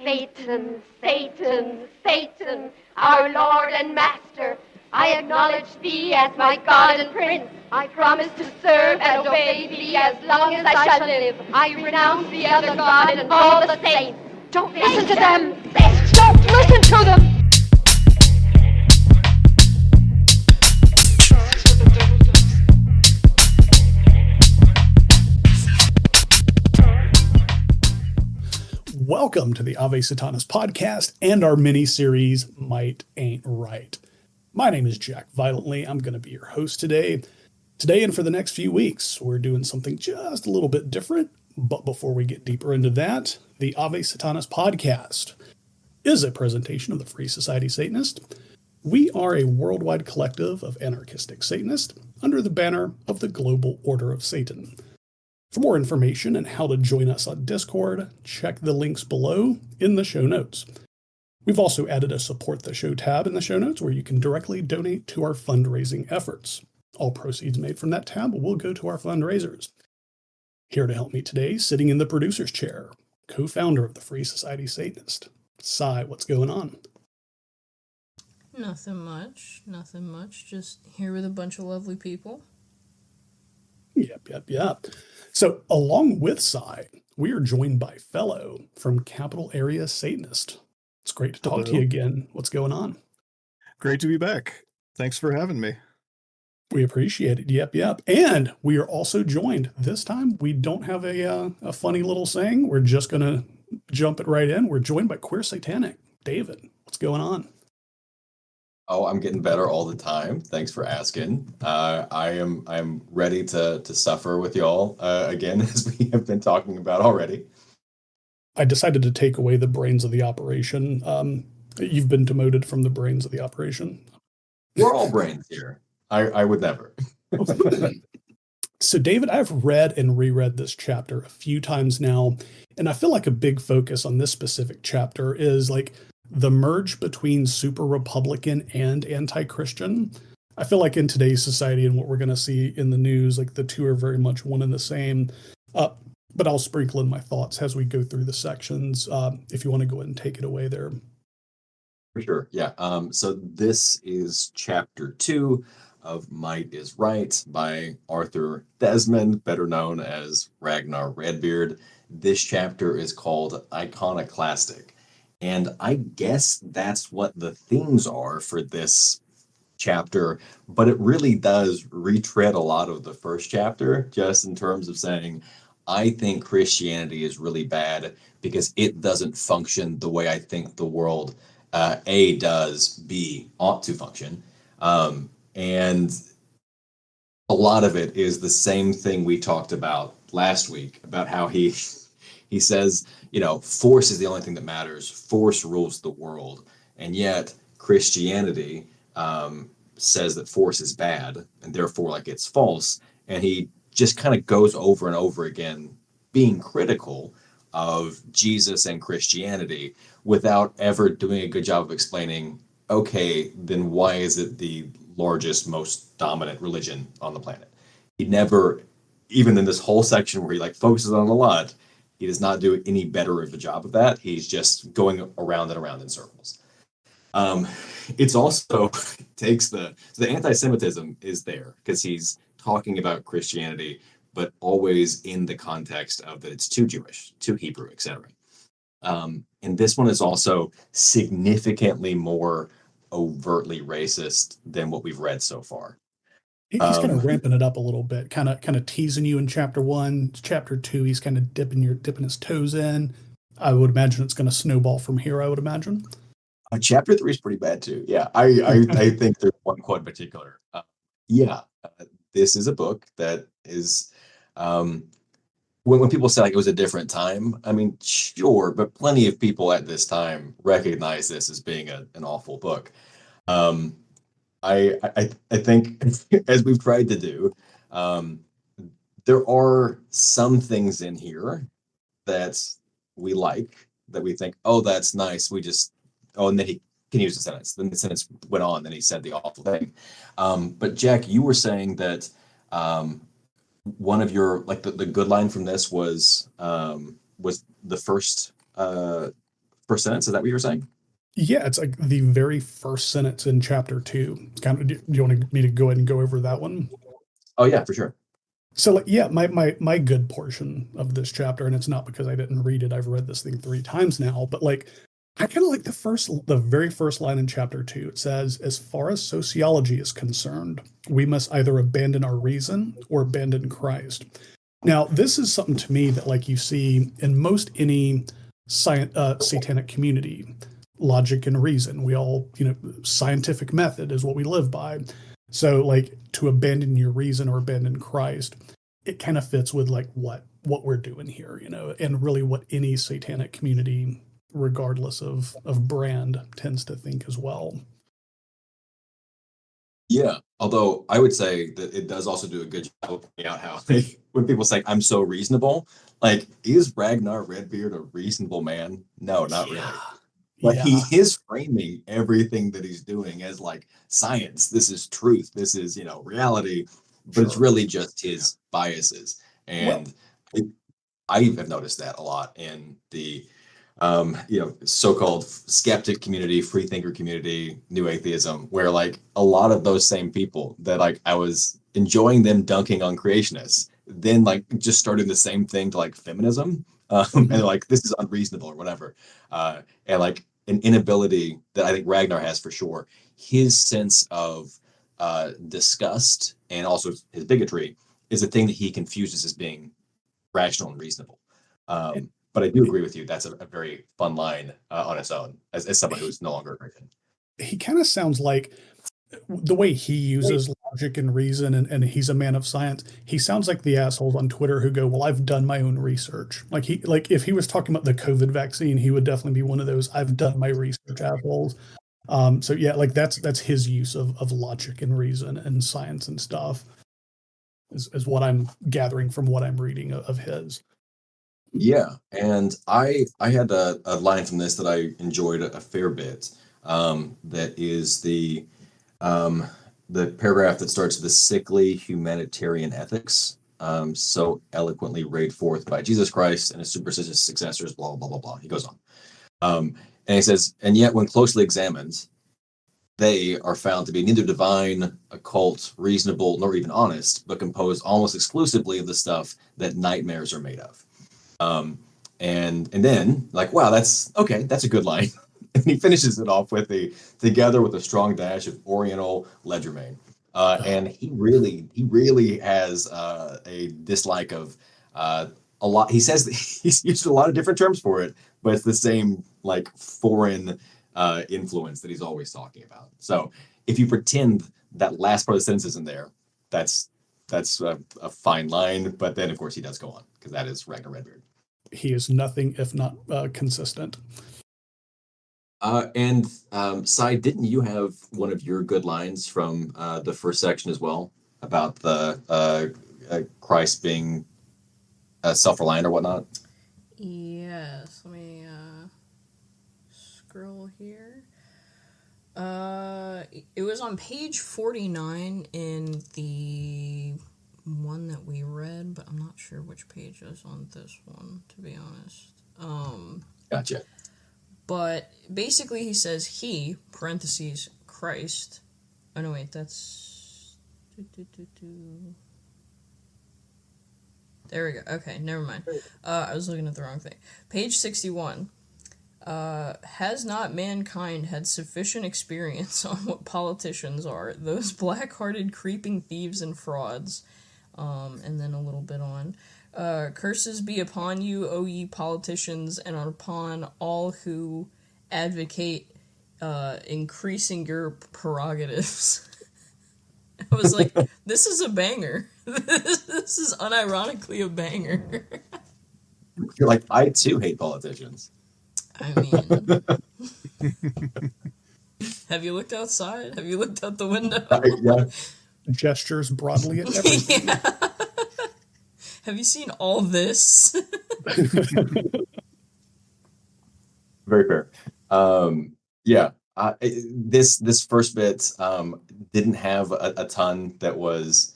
Satan, Satan, Satan, our Lord and Master, I acknowledge thee as my God and Prince. I promise to serve and obey thee as long as I shall live. I renounce the other God and all the saints. Don't listen to them! Don't listen to them! Welcome to the Ave Satanas podcast and our mini-series, Might Ain't Right. My name is Jack Violently. I'm going to be your host today. Today and for the next few weeks, we're doing something just a little bit different. But before we get deeper into that, the Ave Satanas podcast is a presentation of the Free Society Satanist. We are a worldwide collective of anarchistic Satanists under the banner of the Global Order of Satan. For more information and how to join us on Discord, check the links below in the show notes. We've also added a Support the Show tab in the show notes where you can directly donate to our fundraising efforts. All proceeds made from that tab will go to our fundraisers. Here to help me today, sitting in the producer's chair, co-founder of the Free Society Satanist. Sai, what's going on? Nothing much. Just here with a bunch of lovely people. Yep. So, along with Sai, we are joined by Felo from Capital Area Satanist. It's great to talk to you again. What's going on? Great to be back. Thanks for having me. We appreciate it. Yep. And we are also joined. This time, we don't have a funny little saying. We're just going to jump it right in. We're joined by Queer Satanic. David, what's going on? Oh, I'm getting better all the time. Thanks for asking. I'm ready to suffer with y'all again, as we have been talking about already. I decided to take away the brains of the operation. You've been demoted from the brains of the operation. We're all brains here. I would never. So, David, I've read and reread this chapter a few times now, and I feel like a big focus on this specific chapter is like the merge between super Republican and anti-Christian. I feel like in today's society and what we're going to see in the news, like the two are very much one and the same. But I'll sprinkle in my thoughts as we go through the sections. If you want to go ahead and take it away there. For sure. Yeah. So this is chapter 2 of Might is Right by Arthur Desmond, better known as Ragnar Redbeard. This chapter is called Iconoclastic. And I guess that's what the themes are for this chapter, but it really does retread a lot of the first chapter, just in terms of saying, I think Christianity is really bad because it doesn't function the way I think the world, A, does, B, ought to function. And a lot of it is the same thing we talked about last week, about how he says, force is the only thing that matters. Force rules the world. And yet Christianity says that force is bad and therefore it's false. And he just kind of goes over and over again being critical of Jesus and Christianity without ever doing a good job of explaining, okay, then why is it the largest, most dominant religion on the planet? He never, even in this whole section where he focuses on it a lot, he does not do any better of a job of that. He's just going around and around in circles. It's also takes the anti-Semitism is there because he's talking about Christianity, but always in the context of that it's too Jewish, too Hebrew, etc. And this one is also significantly more overtly racist than what we've read so far. He's kind of ramping it up a little bit, kind of teasing you in chapter 1. Chapter 2, he's kind of dipping his toes in. I would imagine it's going to snowball from here, I would imagine. Chapter 3 is pretty bad too. Yeah, I think there's one quote in particular. This is a book that is, when people say it was a different time, I mean, sure, but plenty of people at this time recognize this as being an awful book. I think, as we've tried to do, there are some things in here that we like, that we think, oh, that's nice. And then he continues the sentence. Then the sentence went on, then he said the awful thing. But Jack, you were saying that one of your, the good line from this was the first first sentence. Is that what you were saying? Yeah, it's like the very first sentence in chapter 2. It's kind of, do you want me to go ahead and go over that one? Oh yeah, for sure. So like, yeah, my good portion of this chapter, and it's not because I didn't read it. I've read this thing 3 times now, but like I kind of like the very first line in chapter 2. It says, as far as sociology is concerned, we must either abandon our reason or abandon Christ. Now, this is something to me that like you see in most any satanic community. Logic and reason. We all, scientific method is what we live by. So like to abandon your reason or abandon Christ, it kind of fits with like what we're doing here, and really what any satanic community, regardless of brand, tends to think as well. Yeah, although I would say that it does also do a good job of pointing out how when people say I'm so reasonable, like is Ragnar Redbeard a reasonable man? No, not really. But Yeah. he is framing everything that he's doing as like science. This is truth. This is, reality. But it's Sure. really just his biases. And I have noticed that a lot in the, so-called skeptic community, free thinker community, new atheism, where like a lot of those same people that like I was enjoying them dunking on creationists, then like just started the same thing to like feminism. And they're like, this is unreasonable or whatever. And like an inability that I think Ragnar has for sure. His sense of disgust and also his bigotry is a thing that he confuses as being rational and reasonable. But I do agree with you. That's a very fun line on its own as someone who's no longer a Christian. He kind of sounds like the way he uses logic and reason, and he's a man of science. He sounds like the assholes on Twitter who go, well, I've done my own research. Like if he was talking about the COVID vaccine, he would definitely be one of those I've done my research assholes. So yeah, like that's his use of logic and reason and science and stuff is what I'm gathering from what I'm reading of his. Yeah, and I had a line from this that I enjoyed a fair bit. That is the paragraph that starts the sickly humanitarian ethics, so eloquently rayed forth by Jesus Christ and his superstitious successors, blah, blah, blah, blah. He goes on. And he says, and yet when closely examined, they are found to be neither divine, occult, reasonable, nor even honest, but composed almost exclusively of the stuff that nightmares are made of. And then like, wow, that's okay. That's a good line. And he finishes it off with together with a strong dash of Oriental legerdemain. And he really has a dislike of a lot. He says that he's used a lot of different terms for it, but it's the same like foreign influence that he's always talking about. So if you pretend that last part of the sentence isn't there, that's a fine line. But then of course he does go on because that is Ragnar Redbeard. He is nothing if not consistent. And Sai, didn't you have one of your good lines from the first section as well about the Christ being self-reliant or whatnot? Yes, let me scroll here. It was on page 49 in the one that we read, but I'm not sure which page is on this one, to be honest. Gotcha. But basically he says he, parentheses, Christ. Oh, no, wait, that's... There we go. Okay, never mind. I was looking at the wrong thing. Page 61. Has not mankind had sufficient experience on what politicians are, those black-hearted creeping thieves and frauds? And then a little bit on. Curses be upon you, O ye politicians, and upon all who advocate increasing your prerogatives. I was like, this is a banger. This is unironically a banger. You're like, I too hate politicians. I mean, have you looked outside? Have you looked out the window? Yeah. Gestures broadly at everything. Yeah. Have you seen all this? Very fair. Yeah. This first bit didn't have a ton that was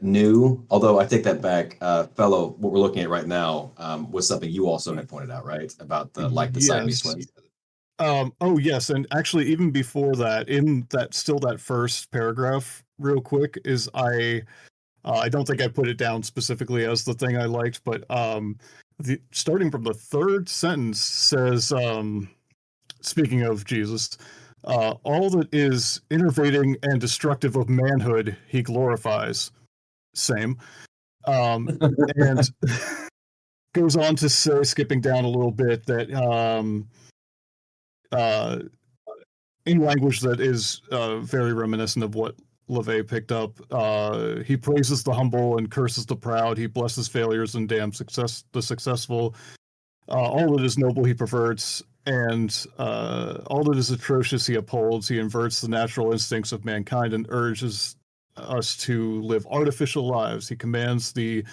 new, although I take that back. Fellow, what we're looking at right now was something you also had pointed out, right? About the like the Siamese Yes. twins. Oh yes, and actually even before that, in that first paragraph, real quick, is I don't think I put it down specifically as the thing I liked, but starting from the third sentence says, speaking of Jesus, all that is innervating and destructive of manhood he glorifies. Same. And goes on to say, skipping down a little bit, that in language that is very reminiscent of what LaVey picked up, he praises the humble and curses the proud. He blesses failures and damns the successful. All that is noble he perverts, and all that is atrocious he upholds. He inverts the natural instincts of mankind and urges us to live artificial lives. He commands the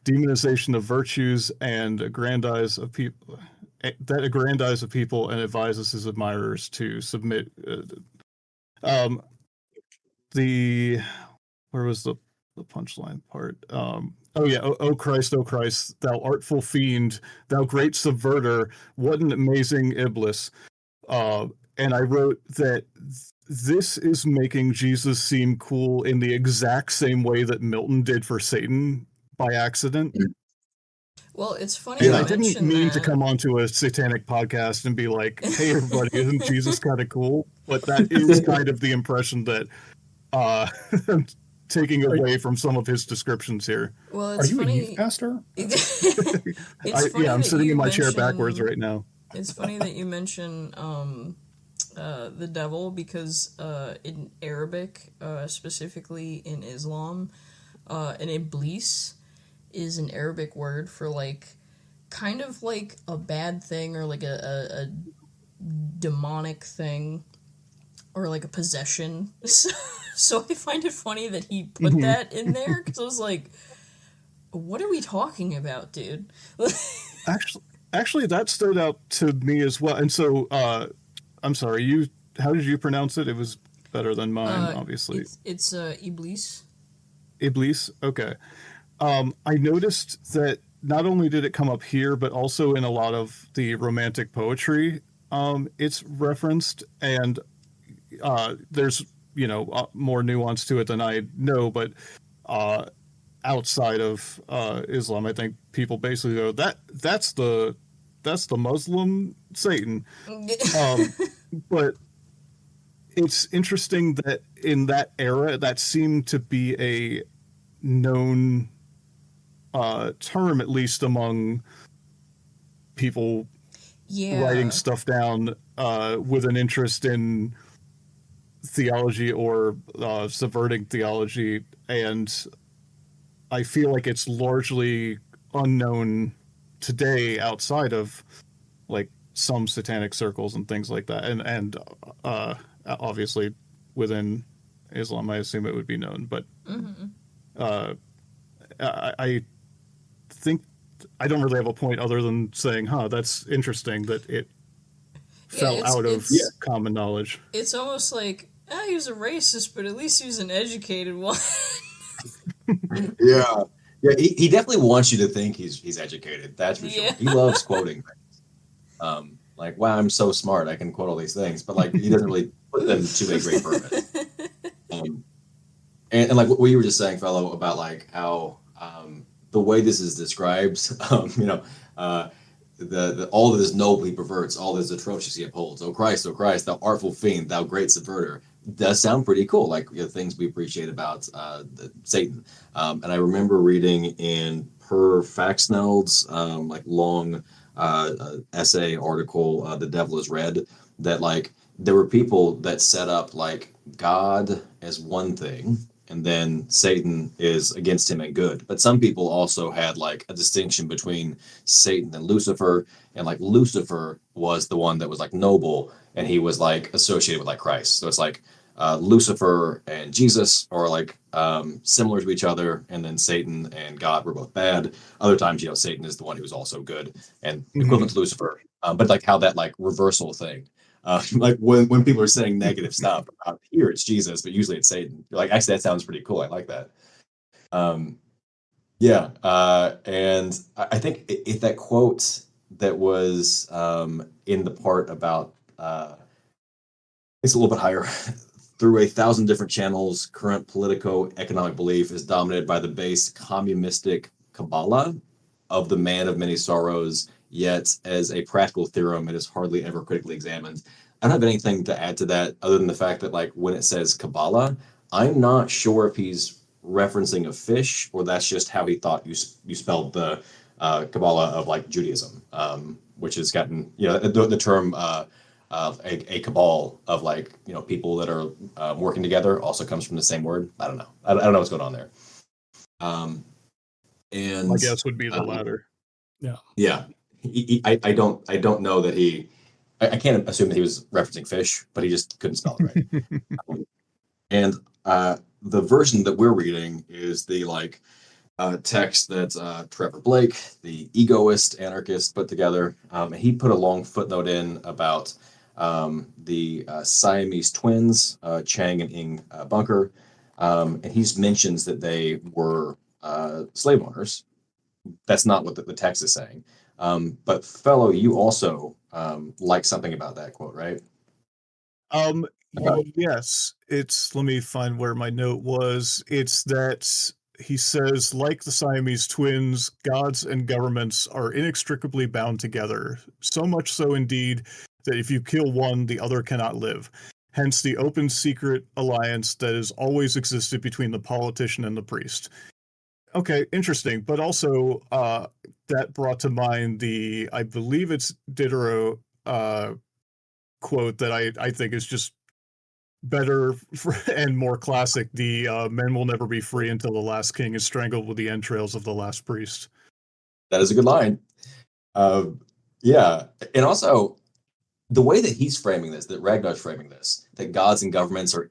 demonization of virtues and aggrandize of people and advises his admirers to submit. The Where was the punchline part? Oh yeah, oh Christ, thou artful fiend, thou great subverter, what an amazing Iblis. And I wrote that this is making Jesus seem cool in the exact same way that Milton did for Satan by accident. Well, it's funny. Yeah, I didn't mean to come onto a satanic podcast and be like, "Hey, everybody, isn't Jesus kind of cool?" But that is kind of the impression that I'm taking away from some of his descriptions here. Well, it's Are you funny. a youth pastor? I'm sitting in my chair backwards right now. It's funny that you mention the devil, because in Arabic, specifically in Islam, an iblis is an Arabic word for like kind of like a bad thing, or like a demonic thing, or like a possession. So I find it funny that he put that in there, because I was like, what are we talking about, dude? Actually, that stood out to me as well. And so, I'm sorry, how did you pronounce it? It was better than mine, obviously. It's Iblis. Iblis? Okay. I noticed that not only did it come up here, but also in a lot of the romantic poetry, it's referenced, and there's, more nuance to it than I know, but outside of Islam, I think people basically go, that's the Muslim Satan. But it's interesting that in that era, that seemed to be a known term, at least among people writing stuff down with an interest in theology or subverting theology, and I feel like it's largely unknown today outside of like some satanic circles and things like that, and obviously within Islam, I assume it would be known, but I think I don't really have a point other than saying, that's interesting that it fell out of common knowledge. It's almost like, he was a racist, but at least he was an educated one. Yeah. He definitely wants you to think he's educated. That's for sure. He loves quoting things. Like, wow, I'm so smart, I can quote all these things, but like he doesn't really put them to a great purpose. And like what you were just saying, Fellow, about like how the way this is described, the all that is noble he perverts, all that is atrocious he upholds. O Christ, thou artful fiend, thou great subverter. Does sound pretty cool, like things we appreciate about Satan. And I remember reading in Per Faxneld's like long essay article, The Devil is Red, that like there were people that set up like God as one thing, and then Satan is against him and good. But some people also had like a distinction between Satan and Lucifer, and like Lucifer was the one that was like noble, and he was like associated with like Christ. So it's like Lucifer and Jesus are like similar to each other, and then Satan and God were both bad. Other times, Satan is the one who's also good and equivalent to Lucifer. But like how that like reversal thing. Like when people are saying negative stuff, here it's Jesus, but usually it's Satan. You're like, actually, that sounds pretty cool. I like that. Um, yeah, and I think if that quote that was in the part about it's a little bit higher. Through 1,000 different channels, current politico-economic belief is dominated by the base communistic Kabbalah of the man of many sorrows, yet as a practical theorem, it is hardly ever critically examined. I don't have anything to add to that other than the fact that, like, when it says Kabbalah, I'm not sure if he's referencing a fish or that's just how he thought you spelled the Kabbalah of like Judaism, which has gotten the term a cabal of like people that are working together also comes from the same word. I don't know. I don't know what's going on there. And My guess would be the latter. Yeah. Yeah, I don't know that he. I can't assume that he was referencing fish, but he just couldn't spell it right. And the version that we're reading is the text that Trevor Blake, the egoist anarchist, put together. And he put a long footnote in about the Siamese twins, Chang and Ing Bunker. And he mentions that they were slave owners. That's not what the text is saying. But Fellow, you also like something about that quote, right? Yes, let me find where my note was. It's that he says, like the Siamese twins, gods and governments are inextricably bound together, so much so indeed that if you kill one, the other cannot live. Hence the open secret alliance that has always existed between the politician and the priest. Okay, interesting. But also, that brought to mind I believe it's Diderot quote that I think is just better and more classic. The men will never be free until the last king is strangled with the entrails of the last priest. That is a good line. Yeah, and also the way that he's framing this, that Ragnar's framing this, that gods and governments are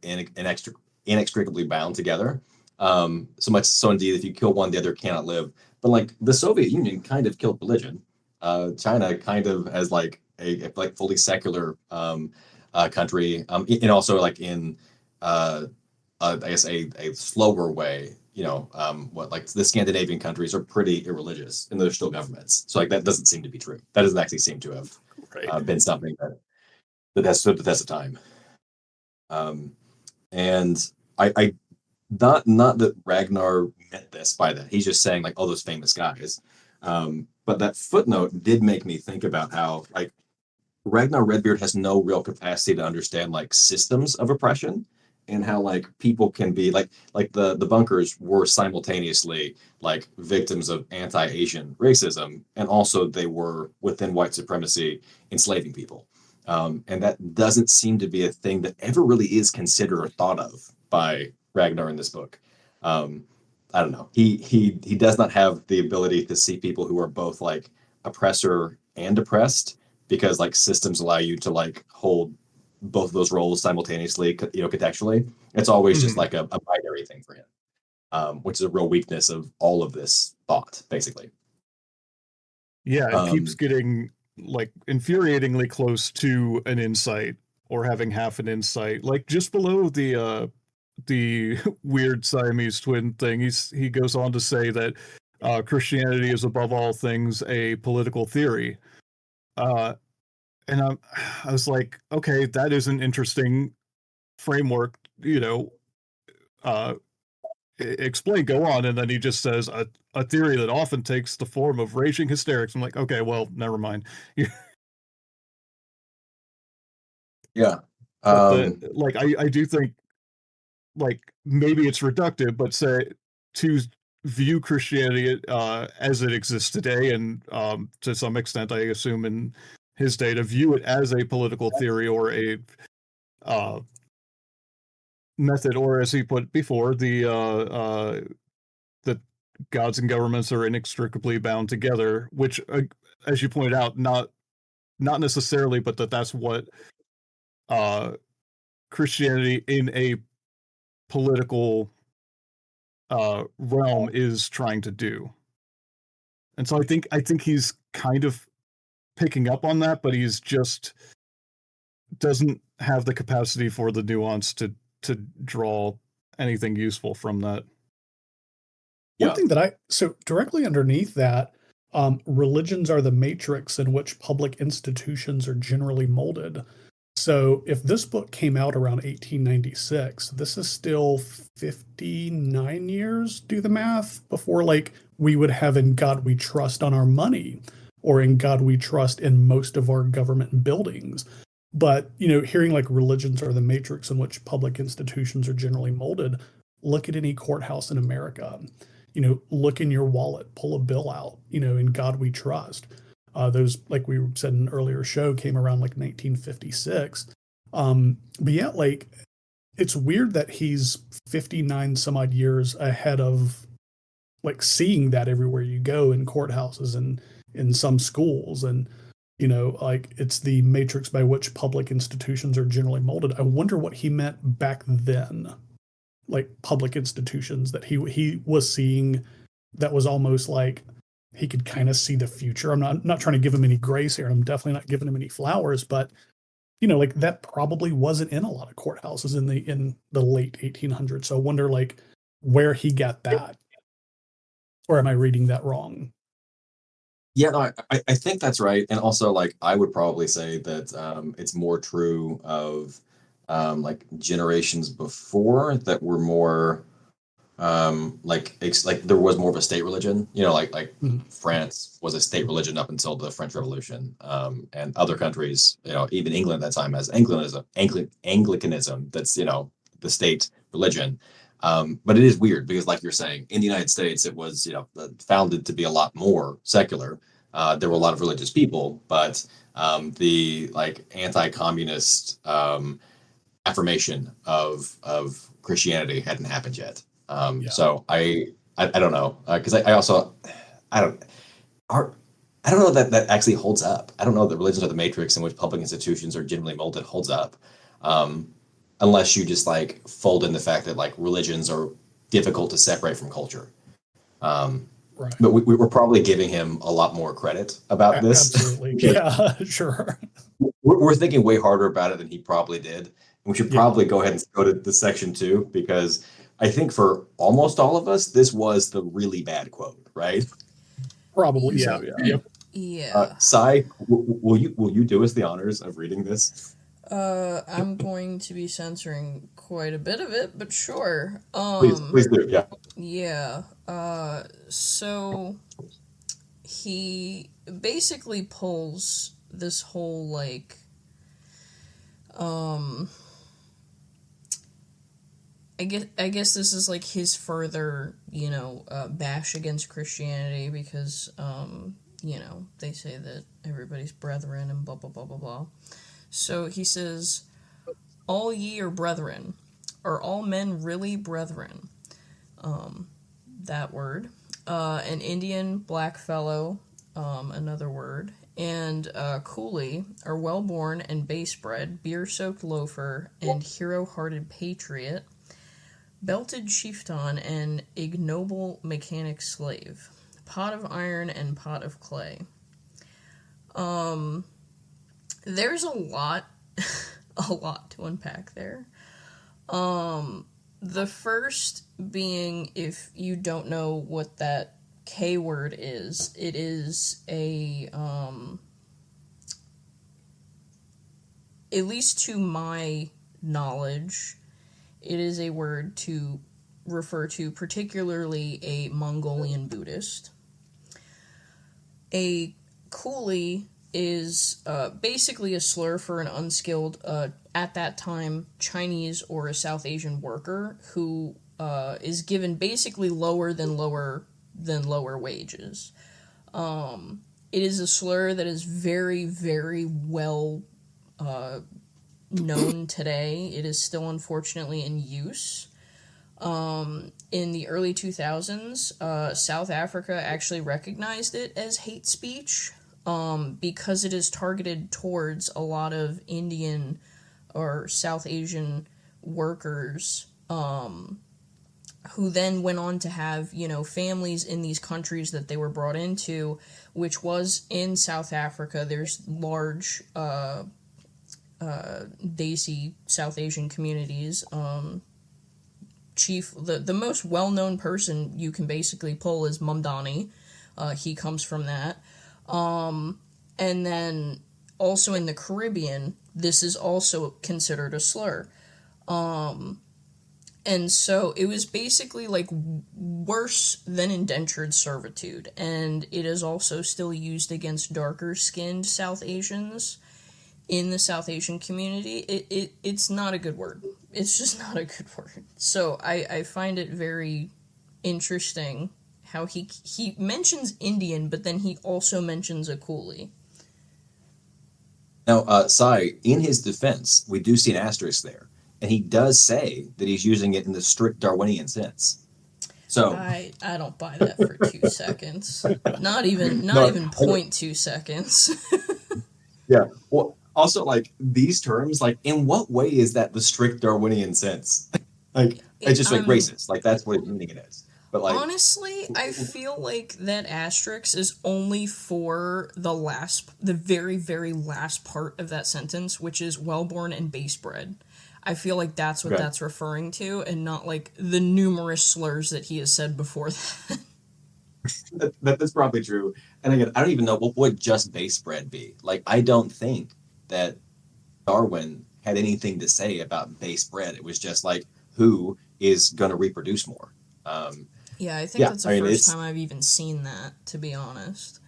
inextricably bound together. So much so indeed, if you kill one, the other cannot live. But like the Soviet Union kind of killed religion. China kind of as like a like fully secular country, and also like in I guess a slower way. What like the Scandinavian countries are pretty irreligious, and they're still governments. So like that doesn't seem to be true. That doesn't actually seem to have been something that has stood the test of time. And I not that Ragnar meant this by that. He's just saying like all those famous guys. But that footnote did make me think about how like Ragnar Redbeard has no real capacity to understand like systems of oppression and how like people can be like the bunkers were simultaneously like victims of anti-Asian racism and also they were within white supremacy enslaving people. And that doesn't seem to be a thing that ever really is considered or thought of by Ragnar in this book. I don't know. He does not have the ability to see people who are both like oppressor and oppressed because like systems allow you to like hold both of those roles simultaneously, contextually. It's always just like a binary thing for him, which is a real weakness of all of this thought, basically. Yeah, it keeps getting like infuriatingly close to an insight or having half an insight. Like just below the weird Siamese twin thing, he goes on to say that Christianity is above all things a political theory. And I was like, okay, that is an interesting framework, explain, go on. And then he just says a theory that often takes the form of raging hysterics. I'm like, okay, well, never mind. Yeah. I do think like maybe it's reductive, but say to view Christianity as it exists today, and to some extent, I assume in his day, to view it as a political theory or a method, or as he put before, that gods and governments are inextricably bound together, which, as you pointed out, not necessarily, but that's what Christianity in a political realm is trying to do. And so I think he's kind of picking up on that, but he's just doesn't have the capacity for the nuance to draw anything useful from that. Yeah. One thing so directly underneath that, religions are the matrix in which public institutions are generally molded. So if this book came out around 1896, this is still 59 years, do the math, before like we would have In God We Trust on our money or In God We Trust in most of our government buildings. But, hearing like religions are the matrix in which public institutions are generally molded, look at any courthouse in America. Look in your wallet, pull a bill out, In God We Trust. Those, like we said in an earlier show, came around like 1956. But yeah, like it's weird that he's 59 some odd years ahead of like seeing that everywhere you go in courthouses and in some schools. And, like it's the matrix by which public institutions are generally molded. I wonder what he meant back then, like public institutions that he was seeing that was almost like he could kind of see the future. I'm not trying to give him any grace here. I'm definitely not giving him any flowers, but like that probably wasn't in a lot of courthouses in the late 1800s. So I wonder like where he got that, or am I reading that wrong? Yeah, no, I think that's right. And also, like, I would probably say that it's more true of like generations before that were more like there was more of a state religion, like Mhm. France was a state religion up until the French Revolution, and other countries, even England at that time has Anglicanism, that's the state religion. But it is weird because, like you're saying, in the United States, it was founded to be a lot more secular. There were a lot of religious people, but the like anti-communist affirmation of Christianity hadn't happened yet. Yeah. So I don't know, because I also I don't are I don't know that actually holds up. I don't know that religions are the matrix in which public institutions are generally molded holds up, um, unless you just like fold in the fact that like religions are difficult to separate from culture. Um, Right. but we're probably giving him a lot more credit about this. Absolutely. Yeah, sure. We're thinking way harder about it than he probably did. And we should Yeah. probably go ahead and go to the section 2, because I think for almost all of us, this was the really bad quote, right? Probably so, yeah. Yep. Yeah. Sai, will you do us the honors of reading this? I'm going to be censoring quite a bit of it, but sure. Please do. Yeah. Yeah. So he basically pulls this whole like I guess this is like his further, bash against Christianity because they say that everybody's brethren and blah blah blah blah blah. So he says, "All ye are brethren. Are all men really brethren?" That word. An Indian black fellow, another word, and coolie are well-born and base-bred, beer-soaked loafer, and hero-hearted patriot, belted chieftain and ignoble mechanic slave, pot of iron and pot of clay. There's a lot to unpack there. The first being, if you don't know what that K word is, it is a, at least to my knowledge, it is a word to refer to particularly a Mongolian Buddhist. A coolie is basically a slur for an unskilled, at that time, Chinese or a South Asian worker who is given basically lower than lower wages. It is a slur that is very, very well known today. It is still unfortunately in use. In the early 2000s, South Africa actually recognized it as hate speech because it is targeted towards a lot of Indian or South Asian workers who then went on to have, families in these countries that they were brought into, which was in South Africa. There's large Desi South Asian communities, chief, the most well-known person you can basically pull is Mumdani. He comes from that. And then also in the Caribbean, this is also considered a slur. And so it was basically like worse than indentured servitude, and it is also still used against darker skinned South Asians in the South Asian community. It's not a good word. It's just not a good word. So I find it very interesting how he mentions Indian, but then he also mentions a coolie. Now, Sai, in his defense, we do see an asterisk there. And he does say that he's using it in the strict Darwinian sense. So I don't buy that for 2 seconds. Not even 0.2 seconds. Yeah. Well, also, like, these terms, like, in what way is that the strict Darwinian sense? Like, it's just like racist. Like, that's what he's meaning it is. But like, honestly, I feel like that asterisk is only for the very, very last part of that sentence, which is well-born and base-bred. I feel like that's what that's referring to, and not like the numerous slurs that he has said before that. That's probably true. And again, I don't even know what would just base-bred be. Like, I don't think that Darwin had anything to say about base-bred. It was just like, who is going to reproduce more? Yeah, I think that's the first time I've even seen that, to be honest.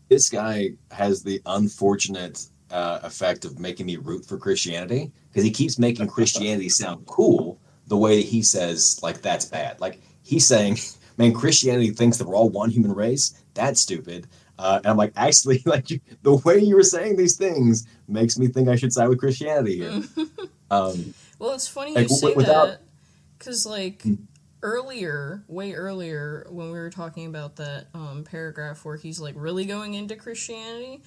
This guy has the unfortunate effect of making me root for Christianity, because he keeps making Christianity sound cool the way that he says, like, that's bad. Like, he's saying, man, Christianity thinks that we're all one human race. That's stupid. And I'm like, actually, like, the way you were saying these things makes me think I should side with Christianity here. Well, it's funny you say that, because, like, way earlier, when we were talking about that paragraph where he's, like, really going into Christianity,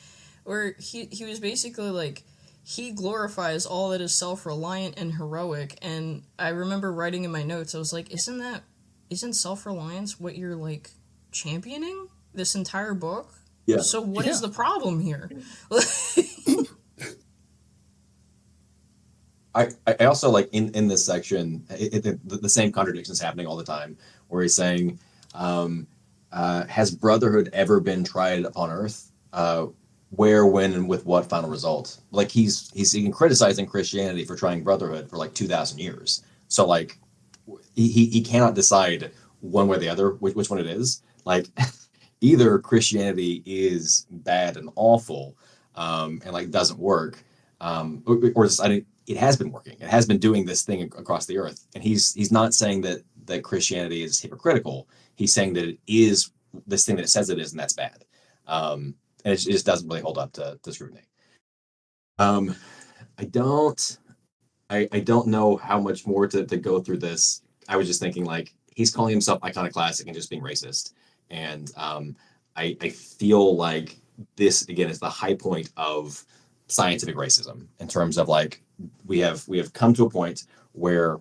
where he was basically, like, he glorifies all that is self-reliant and heroic, and I remember writing in my notes, I was like, isn't self-reliance what you're, like, championing this entire book? Yeah. So what is the problem here? I also, like, in this section, the same contradiction is happening all the time, where he's saying, has brotherhood ever been tried on Earth? Where, when, and with what final result? Like, he's criticizing Christianity for trying brotherhood for like 2,000 years. So, like, he cannot decide one way or the other which one it is. Like, either Christianity is bad and awful, and like doesn't work, or it has been working. It has been doing this thing across the earth, and he's not saying that Christianity is hypocritical. He's saying that it is this thing that it says it is, and that's bad. And it just doesn't really hold up to scrutiny. I don't know how much more to go through this. I was just thinking, like, he's calling himself iconoclastic and just being racist. And I feel like this, again, is the high point of scientific racism, in terms of, like, we have come to a point where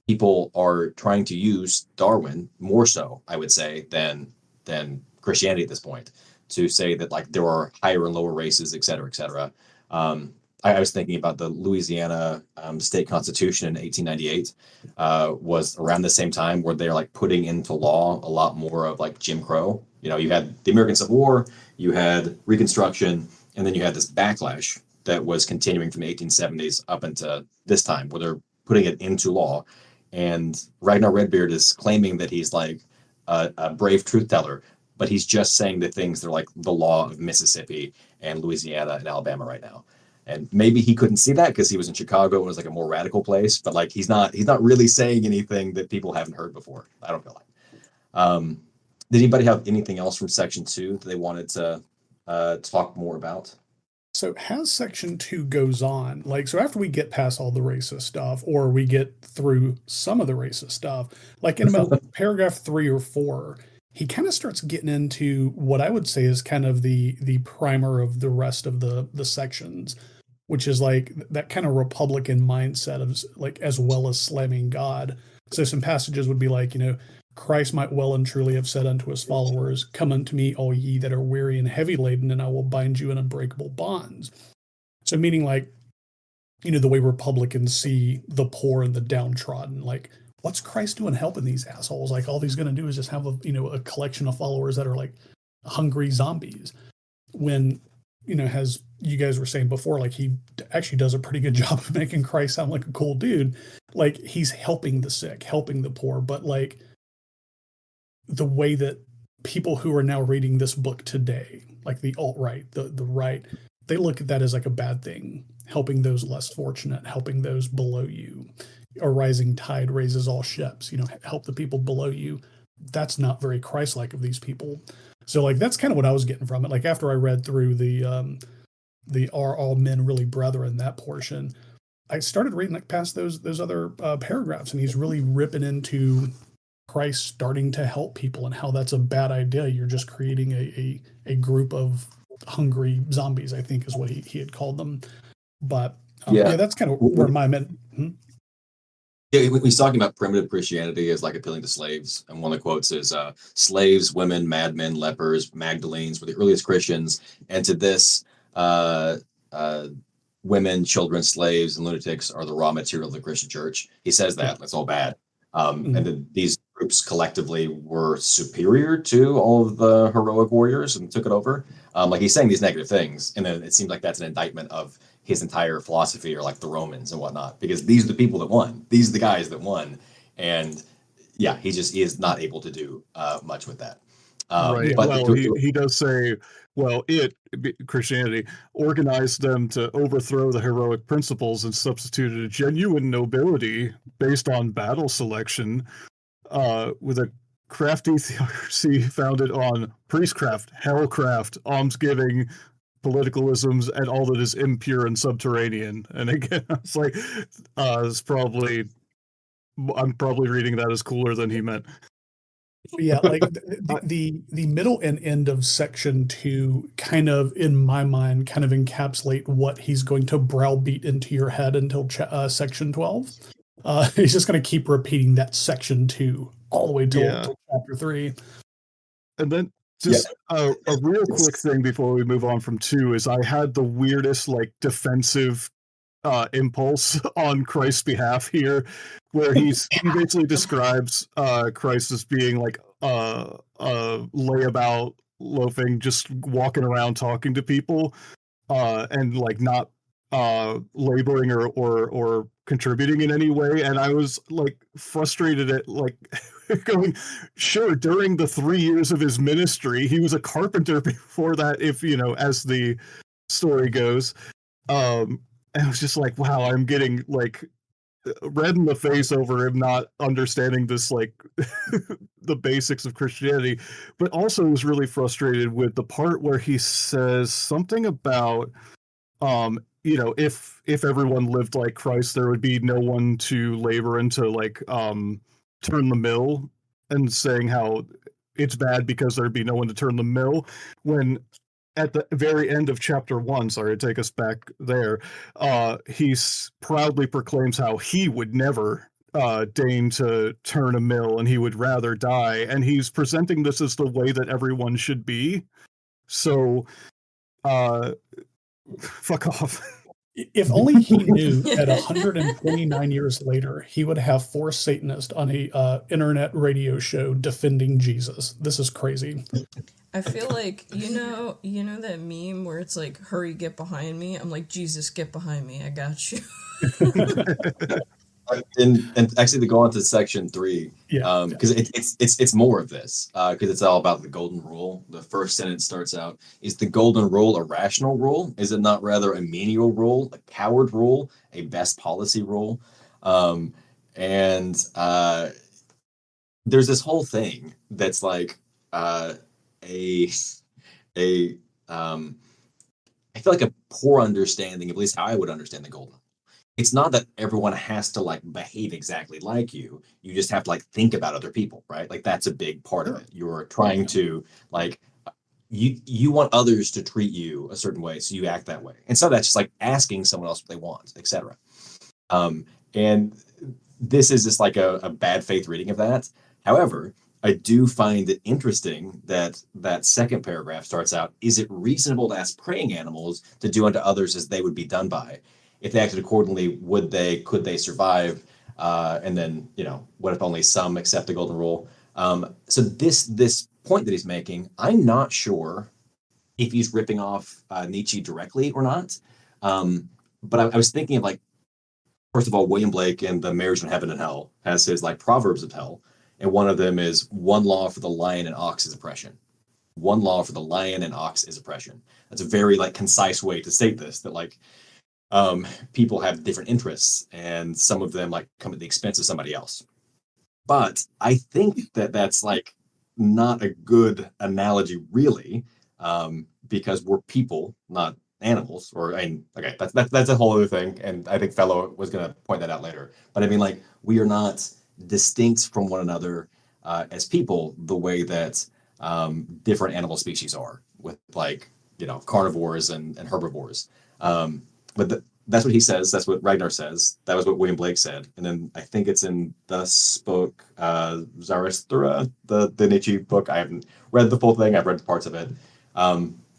people are trying to use Darwin more so, I would say, than Christianity at this point, to say that, like, there are higher and lower races, et cetera, et cetera. I was thinking about the Louisiana state constitution in 1898 was around the same time where they're, like, putting into law a lot more of, like, Jim Crow. You know, you had the American Civil War, you had Reconstruction, and then you had this backlash that was continuing from the 1870s up into this time, where they're putting it into law. And Ragnar Redbeard is claiming that he's, like, a brave truth teller, but he's just saying the things that are, like, the law of Mississippi and Louisiana and Alabama right now. And maybe he couldn't see that because he was in Chicago and it was, like, a more radical place, but, like, he's not really saying anything that people haven't heard before, I don't feel like. Did anybody have anything else from section 2 that they wanted to talk more about? So as section 2 goes on, like, so after we get past all the racist stuff, or we get through some of the racist stuff, like in about paragraph 3 or 4, he kind of starts getting into what I would say is kind of the primer of the rest of the sections, which is, like, that kind of Republican mindset of, like, as well as slamming God. So some passages would be like, you know, Christ might well and truly have said unto his followers, come unto me, all ye that are weary and heavy laden, and I will bind you in unbreakable bonds. So meaning, like, the way Republicans see the poor and the downtrodden. Like, what's Christ doing helping these assholes? Like, all he's going to do is just have a collection of followers that are like hungry zombies. When, as you guys were saying before, like, he actually does a pretty good job of making Christ sound like a cool dude. Like, he's helping the sick, helping the poor, but like the way that people who are now reading this book today, like the alt-right, the right, they look at that as like a bad thing, helping those less fortunate, helping those below you. A rising tide raises all ships, help the people below you. That's not very Christ-like of these people. So like, that's kind of what I was getting from it. Like, after I read through the Are All Men Really Brethren, that portion, I started reading like past those other paragraphs, and he's really ripping into Christ starting to help people and how that's a bad idea. You're just creating a group of hungry zombies, I think is what he had called them. But that's kind of where my men. Yeah, he's talking about primitive Christianity as like appealing to slaves, and one of the quotes is slaves, women, madmen, lepers, Magdalenes were the earliest Christians, and to this women, children, slaves, and lunatics are the raw material of the Christian church. He says that's all bad. And then these groups collectively were superior to all of the heroic warriors and took it over. Like, he's saying these negative things, and then it seems like that's an indictment of his entire philosophy, or like the Romans and whatnot, because these are the people that won. These are the guys that won. And yeah, he is not able to do much with that. Right. But well, he does say, well, Christianity organized them to overthrow the heroic principles and substituted a genuine nobility based on battle selection with a crafty theocracy founded on priestcraft, hellcraft, almsgiving, politicalisms, and all that is impure and subterranean. And again, it's like, I'm probably reading that as cooler than he meant. Yeah, like the middle and end of section 2 kind of, in my mind, kind of encapsulate what he's going to browbeat into your head until section 12. He's just going to keep repeating that section 2 all the way till chapter 3. And then just a real quick thing before we move on from 2 is I had the weirdest like defensive impulse on Christ's behalf here, where he basically describes Christ as being like layabout loafing, just walking around talking to people, and like not laboring or contributing in any way. And I was like frustrated at like going, sure, during the 3 years of his ministry, he was a carpenter before that, if as the story goes. And I was just like, wow, I'm getting like red in the face over him not understanding this, like the basics of Christianity, but also was really frustrated with the part where he says something about, if everyone lived like Christ, there would be no one to labor and to like turn the mill, and saying how it's bad because there'd be no one to turn the mill, when at the very end of chapter 1, sorry to take us back there, he proudly proclaims how he would never deign to turn a mill and he would rather die. And he's presenting this as the way that everyone should be. So, fuck off. If only he knew that 129 years later, he would have 4 Satanists on a internet radio show defending Jesus. This is crazy. I feel like, you know that meme where it's like, hurry, get behind me? I'm like, Jesus, get behind me. I got you. and actually, to go on to section 3, because it's more of this, because it's all about the golden rule. The first sentence starts out: is the golden rule a rational rule? Is it not rather a menial rule, a coward rule, a best policy rule? And there's this whole thing that's like I feel like a poor understanding, at least how I would understand the golden rule. It's not that everyone has to like behave exactly like you. You just have to like think about other people, right? Like, that's a big part of it. You're trying to like, you want others to treat you a certain way, so you act that way. And so that's just like asking someone else what they want, etc. And this is just like a bad faith reading of that. However, I do find it interesting that that second paragraph starts out: is it reasonable to ask praying animals to do unto others as they would be done by? if they acted accordingly, could they survive? And then, what if only some accept the golden rule? So this point that he's making, I'm not sure if he's ripping off Nietzsche directly or not. But I was thinking of, like, first of all, William Blake in The Marriage of Heaven and Hell has his, like, Proverbs of Hell. And one of them is, one law for the lion and ox is oppression. One law for the lion and ox is oppression. That's a very, like, concise way to state this, that, like, people have different interests and some of them, like, come at the expense of somebody else. But I think that that's, like, not a good analogy, really, because we're people, not animals. Okay, that's a whole other thing, and I think Felo was going to point that out later. But I mean, like, we are not distinct from one another as people the way that different animal species are, with, like, carnivores and herbivores. But that's what he says. That's what Ragnar says. That was what William Blake said. And then I think it's in Thus Spoke Zarathustra, the Nietzsche book. I haven't read the full thing. I've read parts of it.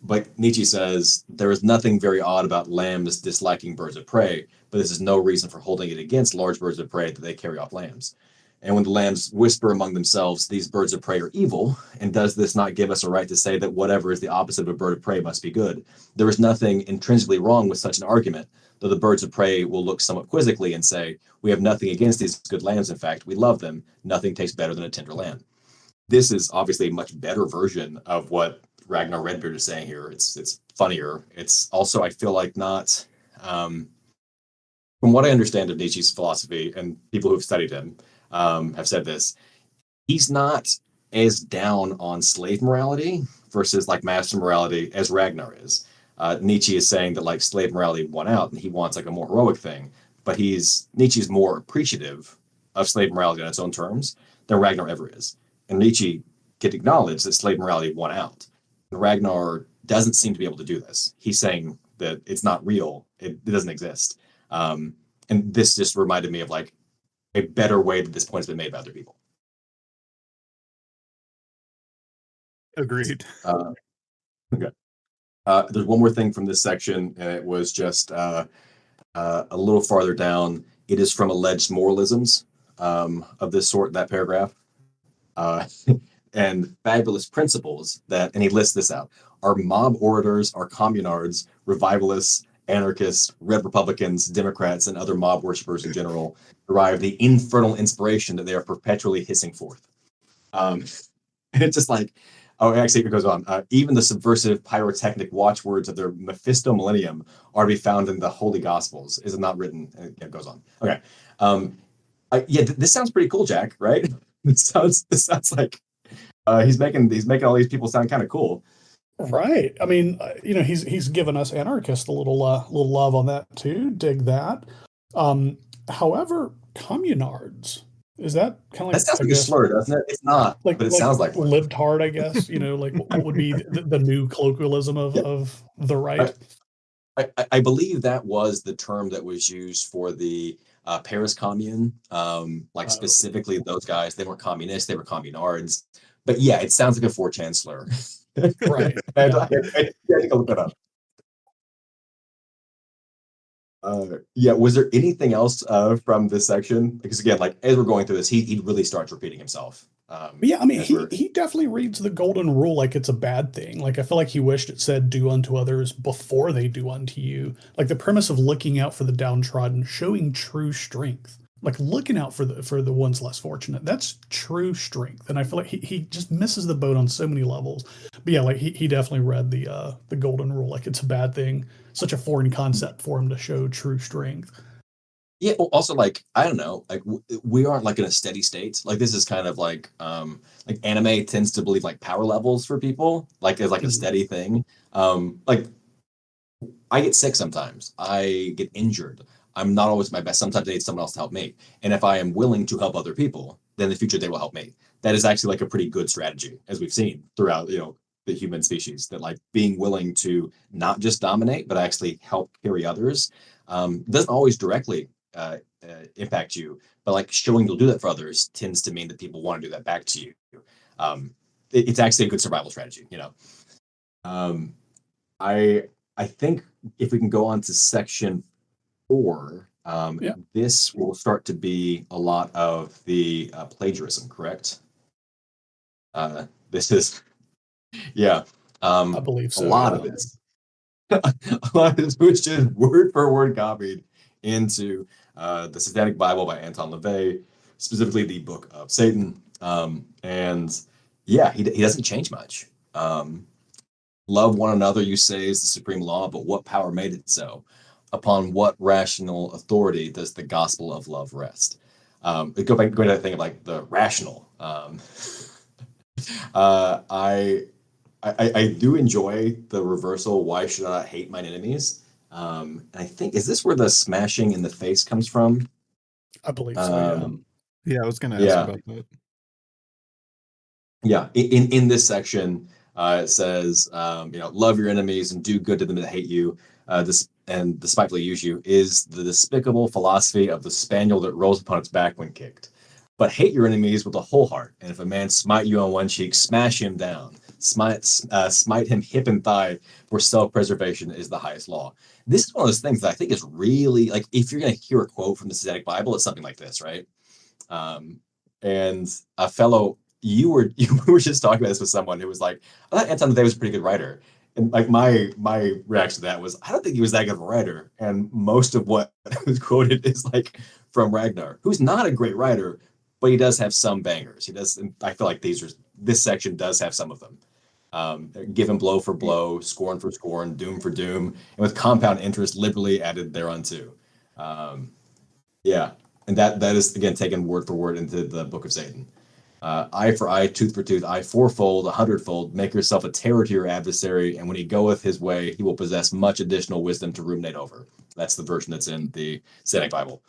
But Nietzsche says, there is nothing very odd about lambs disliking birds of prey, but this is no reason for holding it against large birds of prey that they carry off lambs. And when the lambs whisper among themselves, these birds of prey are evil, and does this not give us a right to say that whatever is the opposite of a bird of prey must be good? There is nothing intrinsically wrong with such an argument, though the birds of prey will look somewhat quizzically and say, we have nothing against these good lambs. In fact, we love them. Nothing tastes better than a tender lamb. This is obviously a much better version of what Ragnar Redbeard is saying here. It's funnier. It's also, I feel like, not, from what I understand of Nietzsche's philosophy, and people who've studied him have said this, he's not as down on slave morality versus, like, master morality as Ragnar is. Nietzsche is saying that, like, slave morality won out and he wants, like, a more heroic thing, but Nietzsche's more appreciative of slave morality on its own terms than Ragnar ever is. And Nietzsche can acknowledge that slave morality won out. And Ragnar doesn't seem to be able to do this. He's saying that it's not real. It doesn't exist. And this just reminded me of, like, a better way that this point has been made by other people. Agreed. Okay. There's one more thing from this section, and it was just a little farther down. It is from alleged moralisms of this sort, that paragraph. And fabulous principles that, and he lists this out, are mob orators, are communards, revivalists, anarchists, red Republicans, Democrats, and other mob worshippers in general derive the infernal inspiration that they are perpetually hissing forth. And it's just like, oh, actually, it goes on. Even the subversive pyrotechnic watchwords of their Mephisto Millennium are to be found in the Holy Gospels. Is it not written? It goes on. Okay. This sounds pretty cool, Jack, right? This sounds like he's making all these people sound kind of cool. Right. I mean, he's given us anarchists a little love on that too. Dig that. However, communards, is that kind of like, that sounds like a slur, doesn't it? It's not, but it sounds like one. Lived hard, I guess. Like what would be the new colloquialism of the right? I believe that was the term that was used for the Paris Commune. Specifically those guys, they weren't communists, they were communards. But yeah, it sounds like a 4chan slur. Right. I think I'll look that up. Was there anything else from this section? Because again, like, as we're going through this, he really starts repeating himself. He definitely reads the golden rule like it's a bad thing. Like, I feel like he wished it said do unto others before they do unto you. Like the premise of looking out for the downtrodden, showing true strength. Like looking out for the ones less fortunate. That's true strength. And I feel like he just misses the boat on so many levels. But yeah, like he definitely read the golden rule like it's a bad thing. Such a foreign concept for him to show true strength. Yeah. Well, also, like, I don't know, like we aren't like in a steady state. Like this is kind of like anime tends to believe like power levels for people, like as like a steady thing. Like I get sick sometimes. I get injured. I'm not always my best. Sometimes I need someone else to help me. And if I am willing to help other people, then in the future they will help me. That is actually like a pretty good strategy, as we've seen throughout, the human species, that like being willing to not just dominate, but actually help carry others. Doesn't always directly impact you, but like showing you'll do that for others tends to mean that people want to do that back to you. It's actually a good survival strategy, I think if we can go on to section 4, Yeah. this will start to be a lot of the plagiarism, correct? This is, yeah, I believe a so. lot Yeah. of it. A lot of it was just word for word copied into the Satanic Bible by Anton LaVey, specifically the Book of Satan. And yeah, he doesn't change much. Love one another, you say, is the supreme law, but what power made it so? Upon what rational authority does the gospel of love rest? Going to that thing of like the rational. Uh, I, I do enjoy the reversal. Why should I hate mine enemies? And I think, is this where the smashing in the face comes from? I believe so. Yeah. Yeah, I was going to ask Yeah, about that. yeah. In this section, it says, love your enemies and do good to them that hate you. This and despitefully use you is the despicable philosophy of the spaniel that rolls upon its back when kicked. But hate your enemies with a whole heart, and if a man smite you on one cheek, smash him down. Smite him hip and thigh, for self-preservation is the highest law. This is one of those things that I think is really like, if you're going to hear a quote from the Satanic Bible, it's something like this, right? And a fellow, you were just talking about this with someone who was like, I thought Anton LaVey was a pretty good writer. And like my reaction to that was, I don't think he was that good of a writer. And most of what was quoted is like from Ragnar, who's not a great writer, but he does have some bangers. He does. I feel like this section does have some of them. Given blow for blow, scorn for scorn, doom for doom, and with compound interest liberally added thereunto. Yeah, and that is again taken word for word into the Book of Satan. Eye for eye, tooth for tooth, eye fourfold, 100-fold. Make yourself a terror to your adversary, and when he goeth his way, he will possess much additional wisdom to ruminate over. That's the version that's in the Satanic Bible.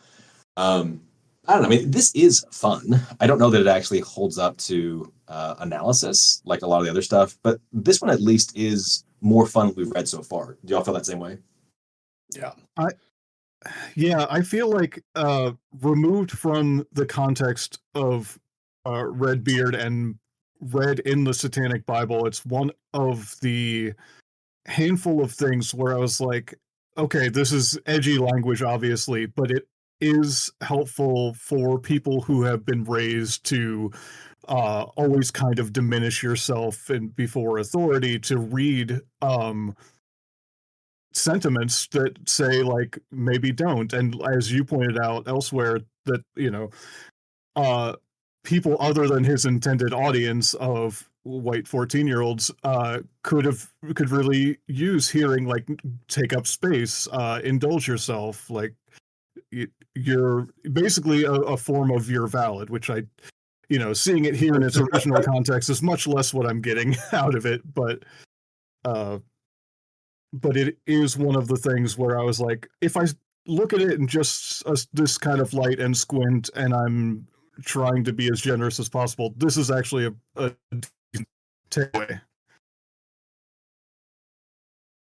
I don't know. I mean, this is fun. I don't know that it actually holds up to analysis like a lot of the other stuff, but this one at least is more fun than we've read so far. Do y'all feel that same way? Yeah. Yeah, I feel like removed from the context of Redbeard and read in the Satanic Bible, it's one of the handful of things where I was like, okay, this is edgy language, obviously, but it is helpful for people who have been raised to always kind of diminish yourself and before authority to read sentiments that say like maybe don't, and as you pointed out elsewhere that people other than his intended audience of white 14-year-olds could really use hearing like take up space, indulge yourself, like you're basically a form of you're valid, which I seeing it here in its original context is much less what I'm getting out of it, but it is one of the things where I was like, if I look at it in just this kind of light and squint, and I'm trying to be as generous as possible, this is actually a takeaway.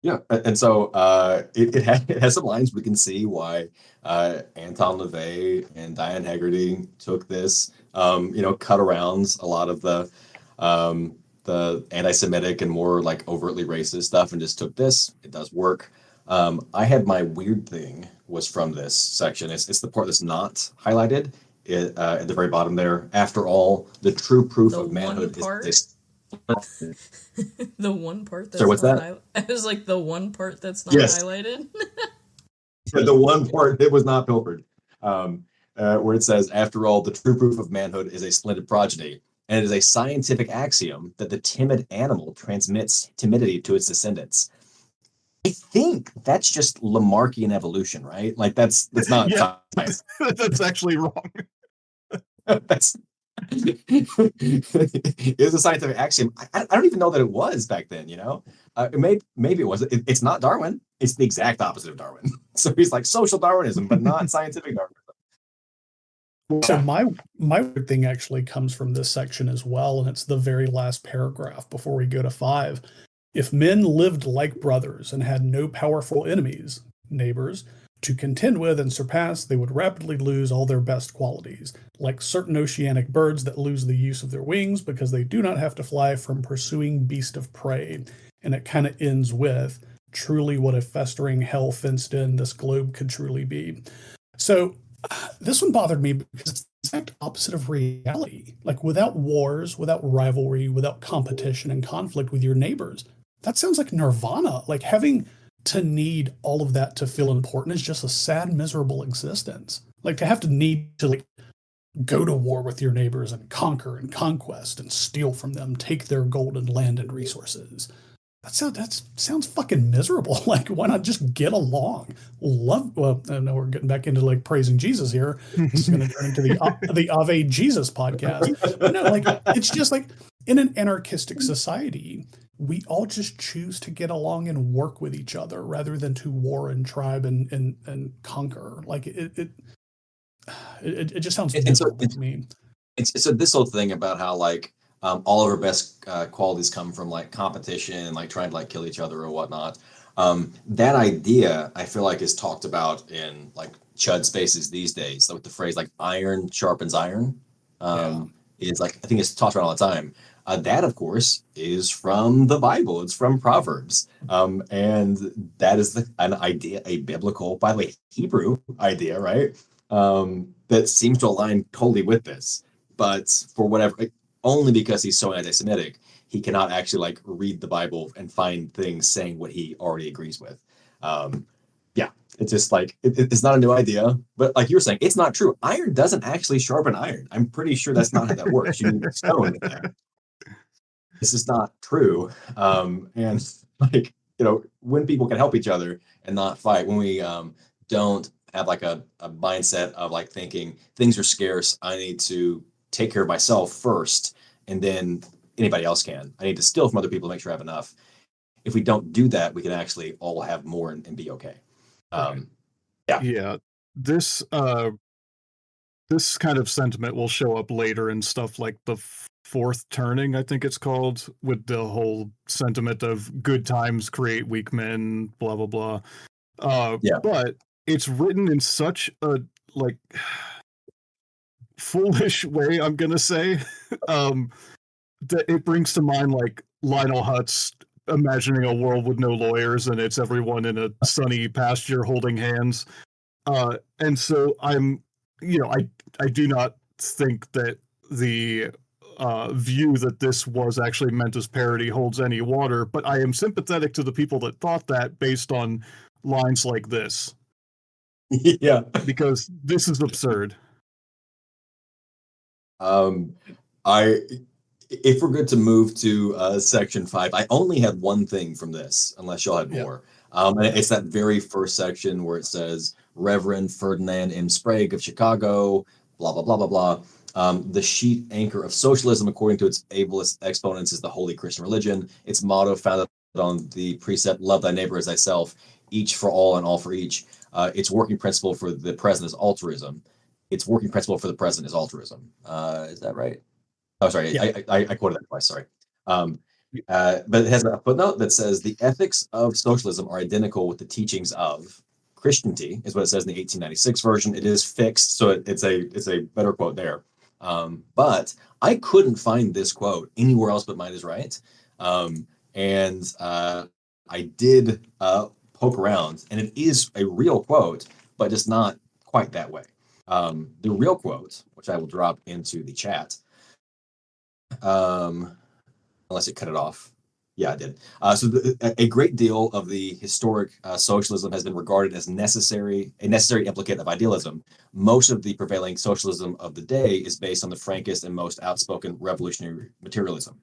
Yeah, and so it has some lines we can see why Anton LaVey and Diane Hegarty took this, cut around a lot of the anti-Semitic and more like overtly racist stuff and just took this. It does work. I had my weird thing was from this section. It's the part that's not highlighted at the very bottom there. After all, the true proof of manhood is the one part that's Sorry, what's not that? I was like, the one part that's not Yes. highlighted. The one part that was not pilfered, where it says, after all, the true proof of manhood is a splendid progeny, and it is a scientific axiom that the timid animal transmits timidity to its descendants. I think that's just Lamarckian evolution, right? Like that's not Yeah. science. That's actually wrong. That's it was a scientific axiom. I don't even know that it was back then. Maybe it was. It's not Darwin. It's the exact opposite of Darwin. So he's like social Darwinism, but not scientific Darwinism. So my weird thing actually comes from this section as well, and it's the very last paragraph before we go to 5. If men lived like brothers and had no powerful enemies, neighbors, to contend with and surpass, they would rapidly lose all their best qualities, like certain oceanic birds that lose the use of their wings because they do not have to fly from pursuing beast of prey. And it kind of ends with, truly what a festering hell fenced in this globe could truly be. So this one bothered me because it's the exact opposite of reality. Like without wars, without rivalry, without competition and conflict with your neighbors, that sounds like nirvana. Like having to need all of that to feel important is just a sad, miserable existence. Like to have to need to like go to war with your neighbors and conquer and conquest and steal from them, take their golden land and resources. That sounds fucking miserable. Like, why not just get along? Well, I know we're getting back into like praising Jesus here. This is going to turn into the Ave Jesus podcast. But no, like, it's just like in an anarchistic society, we all just choose to get along and work with each other rather than to war and tribe and conquer. Like it just sounds miserable to me. It's this whole thing about how like all of our best qualities come from like competition and like trying to like kill each other or whatnot. That idea I feel like is talked about in like chud spaces these days. So with the phrase like iron sharpens iron, is like I think it's talked about all the time. That of course is from the Bible. It's from Proverbs, and that is an idea, a biblical, by the way, Hebrew idea, right? That seems to align totally with this, but for whatever. Only because he's so anti-Semitic, he cannot actually like read the Bible and find things saying what he already agrees with. It's just like it's not a new idea, but like you were saying, it's not true. Iron doesn't actually sharpen iron. I'm pretty sure that's not how that works. You need stone. This is not true. And like when people can help each other and not fight, when we don't have like a mindset of like thinking things are scarce, I need to take care of myself first, and then anybody else can. I need to steal from other people to make sure I have enough. If we don't do that, we can actually all have more and be okay. This this kind of sentiment will show up later in stuff like the fourth turning, I think it's called, with the whole sentiment of good times create weak men, blah blah blah. But it's written in such a like foolish way, I'm gonna say, that it brings to mind like Lionel Hutz imagining a world with no lawyers and it's everyone in a sunny pasture holding hands. And so I do not think that the view that this was actually meant as parody holds any water, but I am sympathetic to the people that thought that based on lines like this. Yeah. Because this is absurd. If we're good to move to section 5, I only had one thing from this, unless y'all had more. And it's that very first section where it says Reverend Ferdinand M. Sprague of Chicago, blah blah blah blah blah. The sheet anchor of socialism, according to its ablest exponents, is the holy Christian religion. Its motto, founded on the precept "Love thy neighbor as thyself," each for all and all for each. Its working principle for the present is altruism. Its working principle for the present is altruism. Is that right? Oh, sorry. Yeah. I quoted that twice. Sorry. But it has a footnote that says the ethics of socialism are identical with the teachings of Christianity, is what it says in the 1896 version. It is fixed, so it's a better quote there. But I couldn't find this quote anywhere else but Might is Right. And I did poke around, and it is a real quote, but just not quite that way. The real quote, which I will drop into the chat, unless it cut it off. Yeah, I did. A great deal of the historic socialism has been regarded as a necessary implicate of idealism. Most of the prevailing socialism of the day is based on the frankest and most outspoken revolutionary materialism.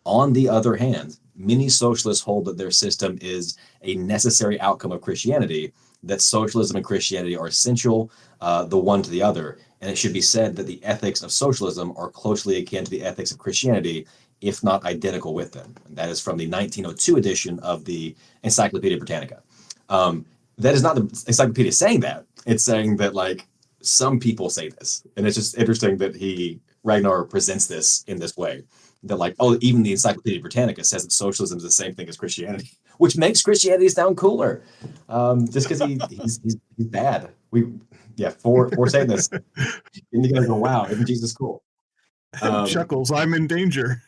On the other hand, many socialists hold that their system is a necessary outcome of Christianity, that socialism and Christianity are essential, the one to the other, and it should be said that the ethics of socialism are closely akin to the ethics of Christianity, if not identical with them. And that is from the 1902 edition of the Encyclopedia Britannica. That is not the encyclopedia saying that. It's saying that like some people say this, and it's just interesting that Ragnar presents this in this way. That like, oh, even the Encyclopedia Britannica says that socialism is the same thing as Christianity, which makes Christianity sound cooler. Just because he's bad. For saying this, and you guys go, wow, isn't Jesus cool? Chuckles, I'm in danger.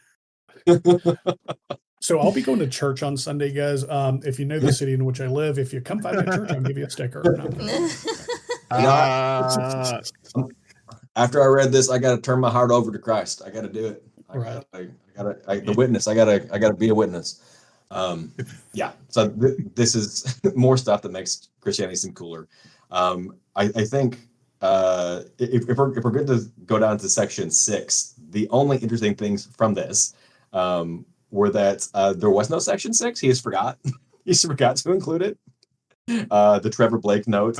So I'll be going to church on Sunday, guys. If you know the city in which I live, if you come by my church, I'll give you a sticker. No, After I read this, I got to turn my heart over to Christ. I got to do it. The witness. I gotta be a witness. Yeah. So this is more stuff that makes Christianity seem cooler. I think if we're good to go down to section 6, the only interesting things from this were that there was no section 6. He just forgot. He just forgot to include it. The Trevor Blake note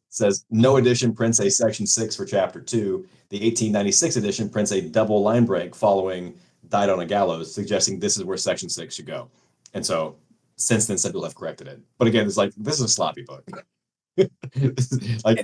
says no edition prints a section 6 for chapter 2. The 1896 edition prints a double line break following died on a gallows, suggesting this is where section 6 should go. And so since then, some people have corrected it. But again, it's like, this is a sloppy book. Like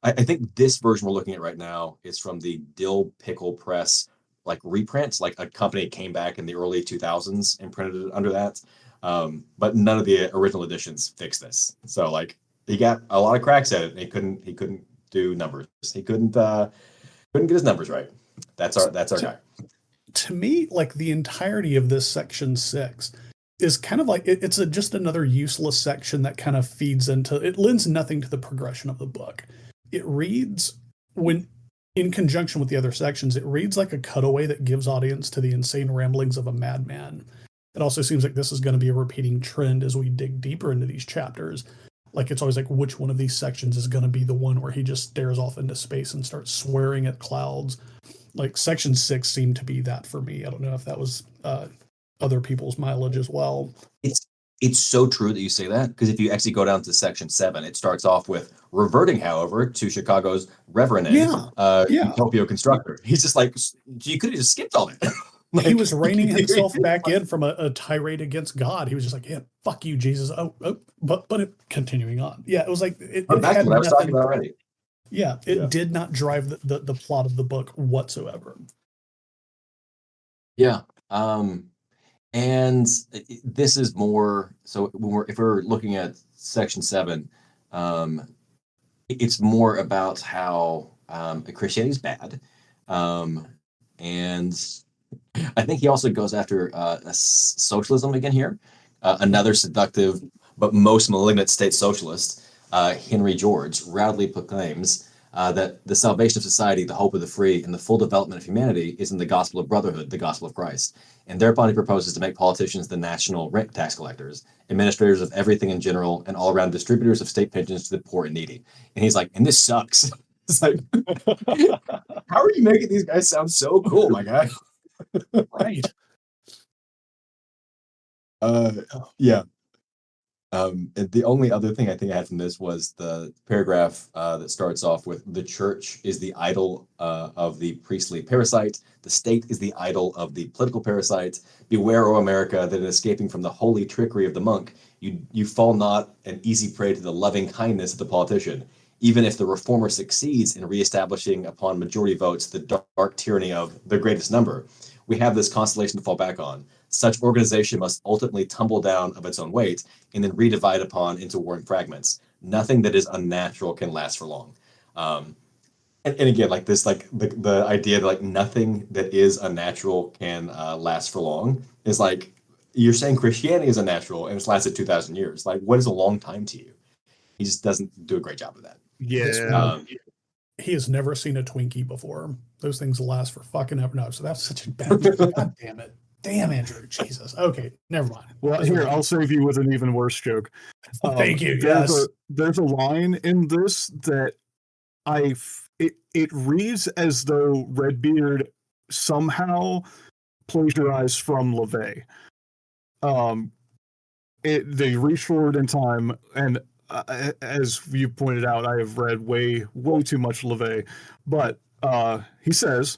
I think this version we're looking at right now is from the Dill Pickle Press, like reprints, like a company came back in the early 2000s and printed it under that. But none of the original editions fixed this. So like he got a lot of cracks at it. And he couldn't do numbers. He couldn't get his numbers right. That's our guy. To me, like the entirety of this section 6 is kind of like it's just another useless section that kind of feeds into it, lends nothing to the progression of the book. It reads, when in conjunction with the other sections, it reads like a cutaway that gives audience to the insane ramblings of a madman. It also seems like this is going to be a repeating trend as we dig deeper into these chapters. Like it's always like, which one of these sections is going to be the one where he just stares off into space and starts swearing at clouds. Like section 6 seemed to be that for me. I don't know if that was other people's mileage as well. It's so true that you say that, because if you actually go down to section 7, it starts off with reverting, however, to Chicago's Reverend Utopia constructor. He's just like, you could have just skipped all that. Like, he was reining himself back in from a tirade against God. He was just like, yeah, fuck you, Jesus. But continuing on. Yeah, it was like it back to what I was talking about already. Yeah, it did not drive the plot of the book whatsoever. Yeah. And this is more so if we're looking at section 7, it's more about how Christianity is bad, and I think he also goes after socialism again here. Another seductive but most malignant state socialist, Henry George, proudly proclaims that the salvation of society, the hope of the free, and the full development of humanity is in the gospel of brotherhood, the gospel of Christ. And thereupon he proposes to make politicians the national rent tax collectors, administrators of everything in general, and all-around distributors of state pensions to the poor and needy. And he's like, and this sucks. It's like, how are you making these guys sound so cool, my guy? Right. Yeah. And the only other thing I think I had from this was the paragraph that starts off with, the church is the idol of the priestly parasite. The state is the idol of the political parasite. Beware, O America, that in escaping from the holy trickery of the monk, you fall not an easy prey to the loving kindness of the politician. Even if the reformer succeeds in reestablishing upon majority votes the dark tyranny of the greatest number, we have this constellation to fall back on. Such organization must ultimately tumble down of its own weight and then redivide upon into warring fragments. Nothing that is unnatural can last for long. And again, like this, like the idea that like nothing that is unnatural can last for long is like, you're saying Christianity is unnatural and it's lasted 2,000 years. Like, what is a long time to you? He just doesn't do a great job of that. Yeah. He has never seen a Twinkie before. Those things last for fucking ever. No, so that's such a bad. God damn it. Damn, Andrew. Jesus. Okay, never mind. Well, here, I'll save you with an even worse joke. Thank you. There's a line in this that it reads as though Redbeard somehow plagiarized from LaVey. They reach forward in time, and as you pointed out, I have read way too much LaVey, but he says,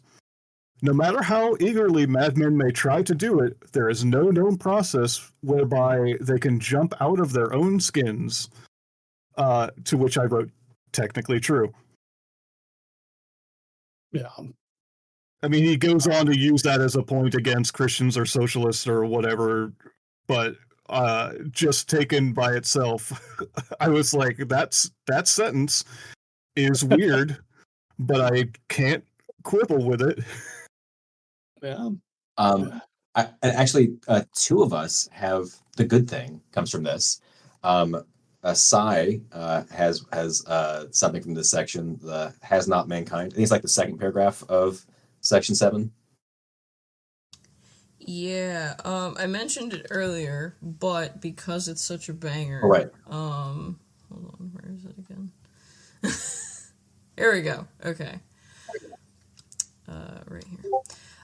no matter how eagerly madmen may try to do it, there is no known process whereby they can jump out of their own skins, to which I wrote, technically true. Yeah. I mean, he goes on to use that as a point against Christians or socialists or whatever, but just taken by itself, I was like, that sentence is weird, but I can't quibble with it. Yeah. Actually, two of us have the good thing comes from this. Sai has something from this section. The has not mankind. I think it's like the second paragraph of section 7. Yeah, I mentioned it earlier, but because it's such a banger, All right. hold on, where is it again? Here we go. Okay. Right here.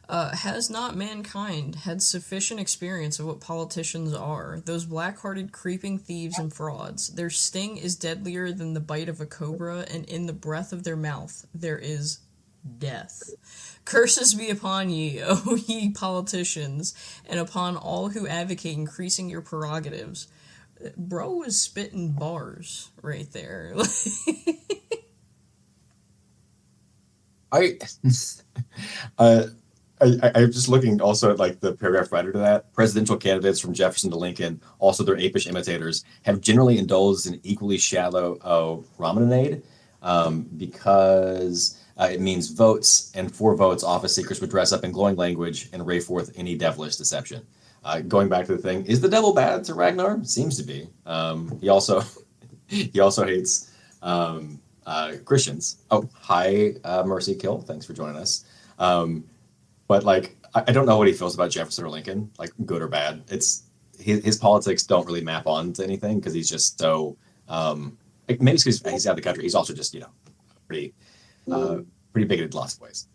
Has not mankind had sufficient experience of what politicians are, those black-hearted creeping thieves and frauds? Their sting is deadlier than the bite of a cobra, and in the breath of their mouth there is death. Curses be upon ye, O ye politicians, and upon all who advocate increasing your prerogatives. Bro was spitting bars right there. I, I'm just looking also at like the paragraph right to that. Presidential candidates from Jefferson to Lincoln, also their apish imitators, have generally indulged in equally shallow Romanade because it means votes, and for votes, office seekers would dress up in glowing language and ray forth any devilish deception. Going back to the thing, is the devil bad to Ragnar? Seems to be. He also he also hates Christians. Oh, hi, Mercy Kill. Thanks for joining us. But like, I don't know what he feels about Jefferson or Lincoln, like good or bad. It's his politics don't really map on to anything because he's just so. Maybe it's because he's out of the country. He's also just pretty pretty bigoted in lots of ways.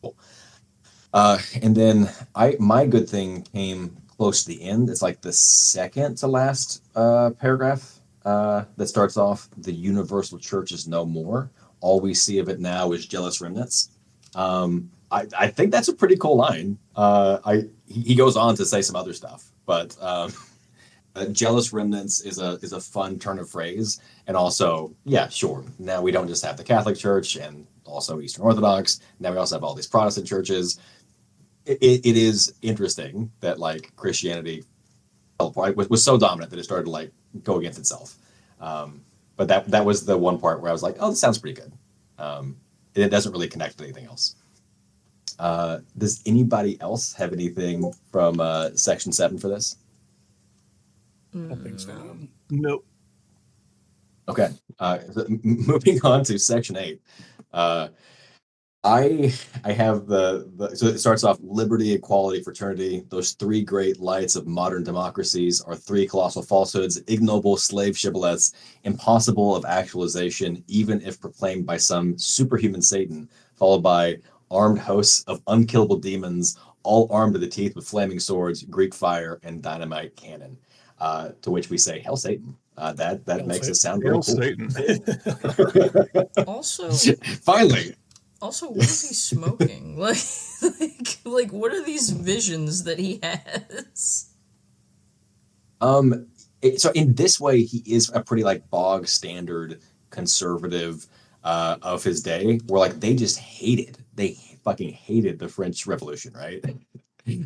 Cool. And then my good thing came close to the end. It's like the second to last paragraph that starts off, "The universal church is no more. All we see of it now is jealous remnants." I think that's a pretty cool line. He goes on to say some other stuff, but jealous remnants is a fun turn of phrase. And also, yeah, sure. Now we don't just have the Catholic Church and also Eastern Orthodox. Now we also have all these Protestant churches. It is interesting that like Christianity was so dominant that it started to like go against itself. But that was the one part where I was like, oh, this sounds pretty good. It doesn't really connect to anything else. Does anybody else have anything from section 7 for this? I don't think so. Nope. Okay. Moving on to section 8. I have so it starts off: liberty, equality, fraternity. Those three great lights of modern democracies are three colossal falsehoods, ignoble slave shibboleths, impossible of actualization, even if proclaimed by some superhuman Satan, followed by armed hosts of unkillable demons, all armed to the teeth with flaming swords, Greek fire, and dynamite cannon. To which we say, "Hell, Satan." That Hail makes Satan. it sound really Hail cool. Satan. Also, Finally. what is he smoking? like, what are these visions that he has? So in this way, he is a pretty like bog standard conservative of his day, where like they fucking hated the French Revolution, right?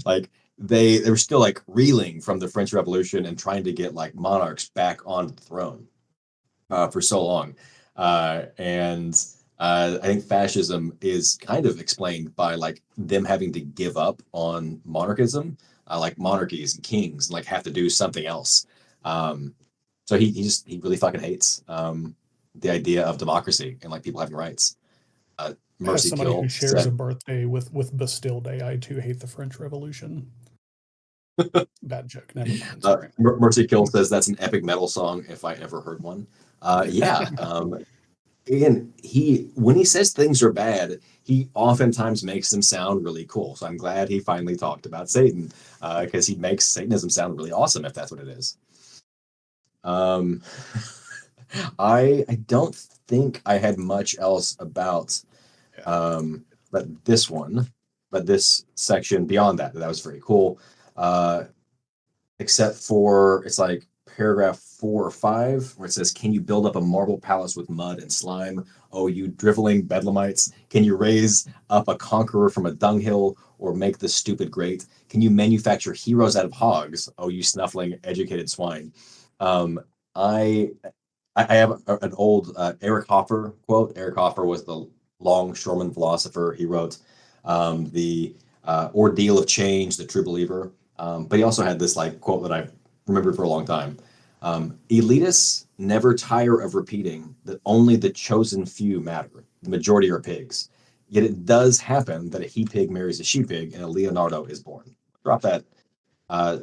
Like they were still like reeling from the French Revolution and trying to get like monarchs back on the throne for so long, and I think fascism is kind of explained by like them having to give up on monarchism, like monarchies and kings, and like have to do something else. So he really fucking hates the idea of democracy and like people having rights. As Mercy somebody Kill who shares said, a birthday with Bastille Day, I too hate the French Revolution. Bad joke. Never mind. Sorry. Mercy Kill says that's an epic metal song if I ever heard one. Yeah. And when he says things are bad, he oftentimes makes them sound really cool. So I'm glad he finally talked about Satan, because he makes Satanism sound really awesome if that's what it is. I don't think I had much else about but this section beyond that was very cool. Except for it's like paragraph 4 or 5 where it says, "Can you build up a marble palace with mud and slime? Oh, you driveling bedlamites! Can you raise up a conqueror from a dunghill or make the stupid great? Can you manufacture heroes out of hogs? Oh, you snuffling educated swine!" I have an old Eric Hoffer quote. Eric Hoffer was the longshoreman philosopher. He wrote the ordeal of change, the true believer. But he also had this like quote that I've remembered for a long time. Elitists never tire of repeating that only the chosen few matter. The majority are pigs. Yet it does happen that a he pig marries a she pig and a Leonardo is born. Drop that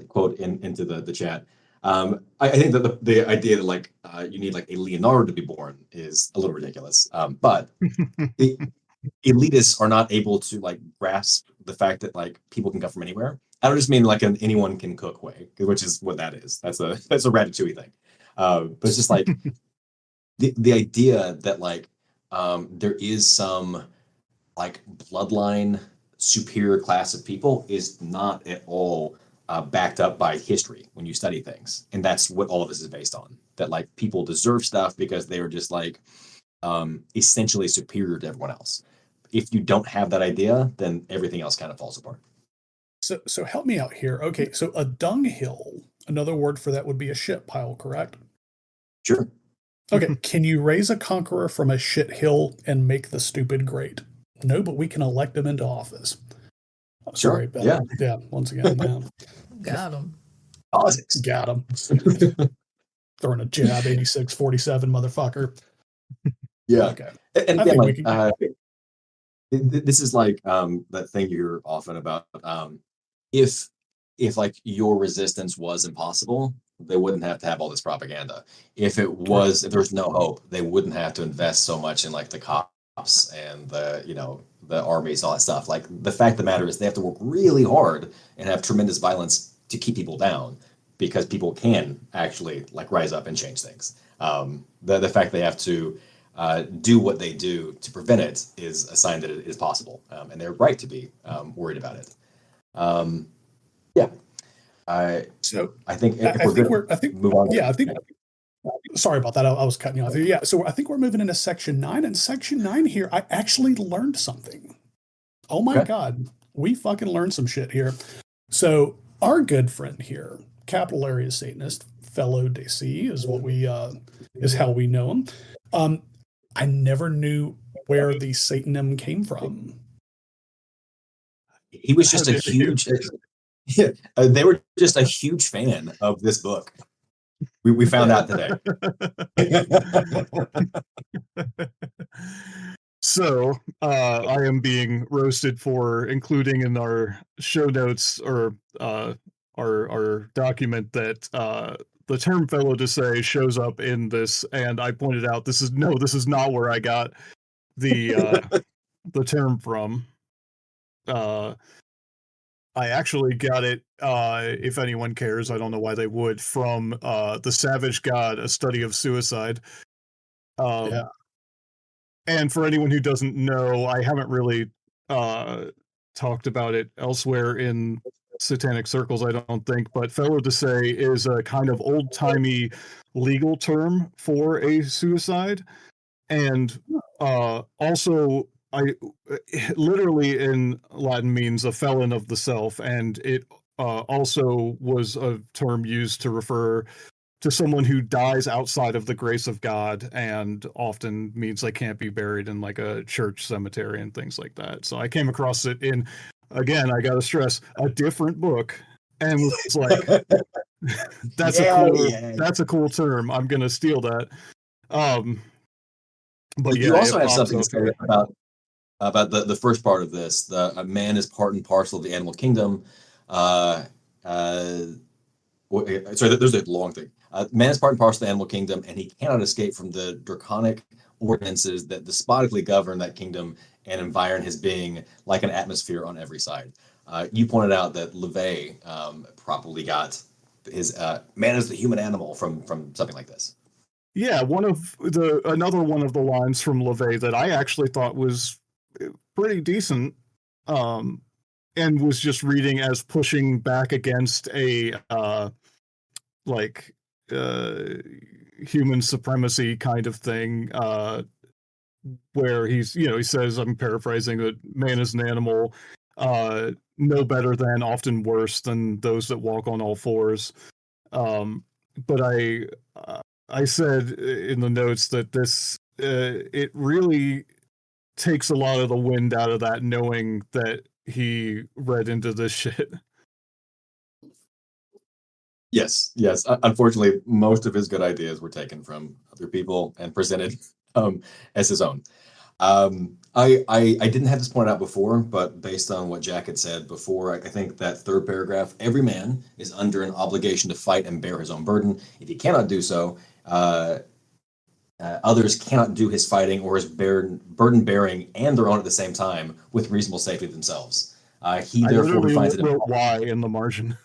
quote into the chat. I think that the idea that like you need like a Leonardo to be born is a little ridiculous. But the elitists are not able to like grasp the fact that like people can come from anywhere. I don't just mean like an anyone can cook way, which is what that is. That's a ratatouille thing. But it's just like the idea that like there is some like bloodline superior class of people is not at all backed up by history when you study things, and that's what all of this is based on. That like people deserve stuff because they were just like essentially superior to everyone else. If you don't have that idea, then everything else kind of falls apart. So help me out here. Okay, so a dunghill, another word for that would be a shit pile, correct? Sure. Okay, can you raise a conqueror from a shit hill and make the stupid great? No, but we can elect them into office. Oh, sorry, Sure. Yeah. Yeah, once again, man. Got him. Politics. Got him. Throwing a jab, 86-47, motherfucker. Yeah. Okay. And I again, think we like can. this is like that thing you hear often about if like your resistance was impossible, they wouldn't have to have all this propaganda. If it was, if there was no hope, they wouldn't have to invest so much in like the cops and the the armies, all that stuff. Like the fact of the matter is they have to work really hard and have tremendous violence to keep people down because people can actually like rise up and change things. The fact they have to do what they do to prevent it is a sign that it is possible, and they're right to be worried about it. Yeah, I think move on. Yeah, I think. Sorry about that. I was cutting you off. Yeah, so I think we're moving into section 9, and section 9 here, I actually learned something. Oh my God, we fucking learned some shit here. So our good friend here, capital area Satanist, Felo DC is what we is how we know him. I never knew where the Satanism came from. He was just a huge. They were just a huge fan of this book. We found out today. So I am being roasted for including in our show notes or our document that the term "fellow to say" shows up in this, and I pointed out this is not where I got the the term from. I actually got it, if anyone cares, I don't know why they would, from The Savage God, A Study of Suicide. Yeah. And for anyone who doesn't know, I haven't really talked about it elsewhere in satanic circles, I don't think, but fellow to say is a kind of old-timey legal term for a suicide. And also, literally in Latin means a felon of the self, and it also was a term used to refer to someone who dies outside of the grace of God, and often means they can't be buried in like a church cemetery and things like that. So I came across it in, again, I gotta stress, a different book, and was like, that's a cool term. I'm gonna steal that. But you also have something to say about the first part of this. The man is part and parcel of the animal kingdom. Sorry, there's a long thing. Man is part and parcel of the animal kingdom, and he cannot escape from the draconic ordinances that despotically govern that kingdom and environ his being like an atmosphere on every side. You pointed out that LeVay probably got his man is the human animal from something like this. Yeah, another one of the lines from LeVay that I actually thought was pretty decent, and was just reading as pushing back against a human supremacy kind of thing, where he says, I'm paraphrasing, that man is an animal, no better than, often worse than those that walk on all fours. But I said in the notes that this it really takes a lot of the wind out of that, knowing that he read into this shit. Yes. Unfortunately, most of his good ideas were taken from other people and presented as his own. I didn't have this pointed out before, but based on what Jack had said before, I think that third paragraph, every man is under an obligation to fight and bear his own burden. If he cannot do so, others cannot do his fighting or his burden bearing and their own at the same time with reasonable safety themselves. He I therefore literally finds it wrote Y in the margin.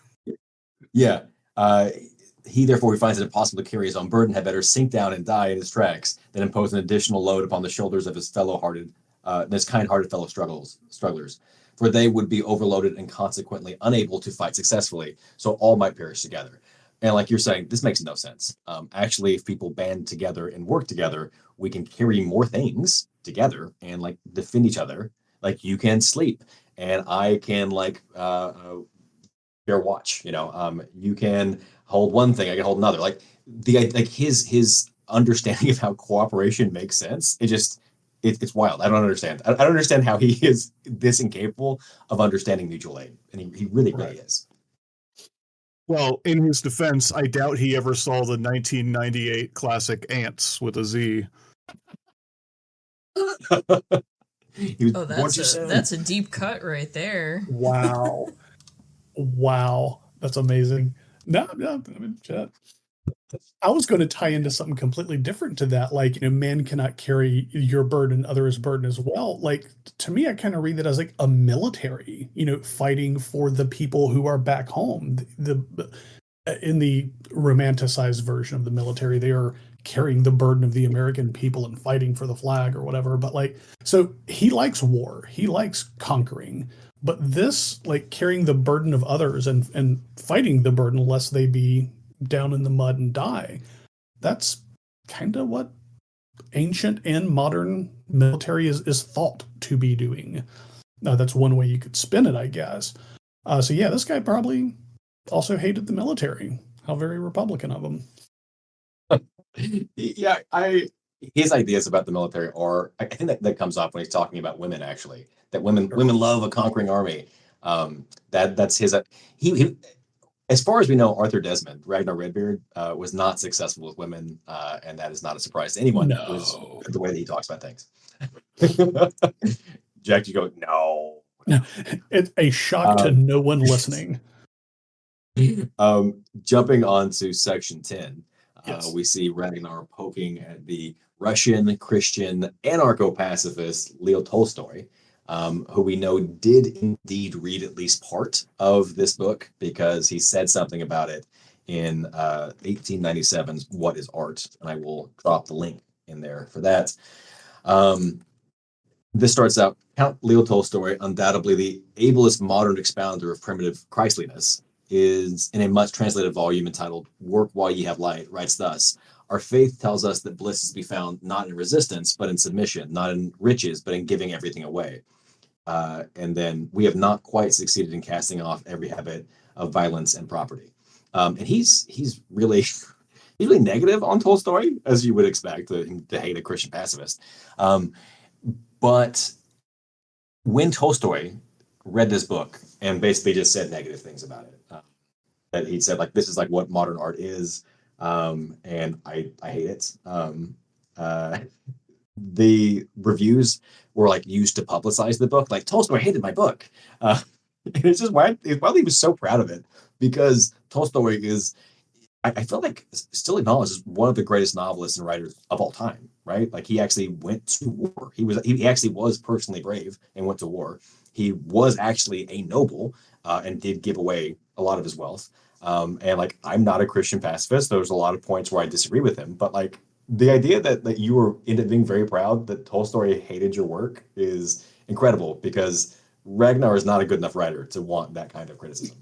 yeah. He therefore who finds it impossible to carry his own burden had better sink down and die in his tracks than impose an additional load upon the shoulders of his kind-hearted fellow strugglers, for they would be overloaded and consequently unable to fight successfully, so all might perish together. And like you're saying, this makes no sense. Actually, if people band together and work together, we can carry more things together and like defend each other. Like you can sleep, and I can bear watch. You can hold one thing, I can hold another. Like his understanding of how cooperation makes sense. It's wild. I don't understand. I don't understand how he is this incapable of understanding mutual aid, and he really is. Well, in his defense, I doubt he ever saw the 1998 classic Ants with a Z. That's a deep cut right there. Wow. That's amazing. No, I mean, I was going to tie into something completely different to that. Like, man cannot carry your burden, others' burden as well. Like, to me, I kind of read that as like a military, fighting for the people who are back home. In the romanticized version of the military, they are carrying the burden of the American people and fighting for the flag or whatever. But so he likes war. He likes conquering. But this, like carrying the burden of others and fighting the burden lest they be down in the mud and die, that's kind of what ancient and modern military is thought to be doing. That's one way you could spin it, I guess. So yeah, this guy probably also hated the military. How very Republican of him. Yeah, his ideas about the military are, I think that comes off when he's talking about women, actually, that women love a conquering army. That's his, he as far as we know, Arthur Desmond, Ragnar Redbeard, was not successful with women, and that is not a surprise to anyone. No. Who's the way that he talks about things. Jack, you go, no. It's a shock to no one listening. Jumping on to section 10, yes. We see Ragnar poking at the Russian Christian anarcho-pacifist Leo Tolstoy, who we know did indeed read at least part of this book because he said something about it in 1897's What is Art? And I will drop the link in there for that. This starts out, Count Leo Tolstoy, undoubtedly the ablest modern expounder of primitive Christliness, is in a much translated volume entitled Work While Ye Have Light, writes thus: our faith tells us that bliss is to be found not in resistance, but in submission, not in riches, but in giving everything away. And then we have not quite succeeded in casting off every habit of violence and property. And he's really really negative on Tolstoy, as you would expect to hate a Christian pacifist. But when Tolstoy read this book and basically just said negative things about it, that he said, like, this is like what modern art is, and I hate it. The reviews were like used to publicize the book, like Tolstoy hated my book. And it's just why he was so proud of it, because Tolstoy is, I feel like, still acknowledged as one of the greatest novelists and writers of all time, right? Like, he actually went to war. He actually was personally brave and went to war. He was actually a noble, and did give away a lot of his wealth. And like, I'm not a Christian pacifist. There's a lot of points where I disagree with him, but like, the idea that you were ended up being very proud that Tolstoy hated your work is incredible, because Ragnar is not a good enough writer to want that kind of criticism.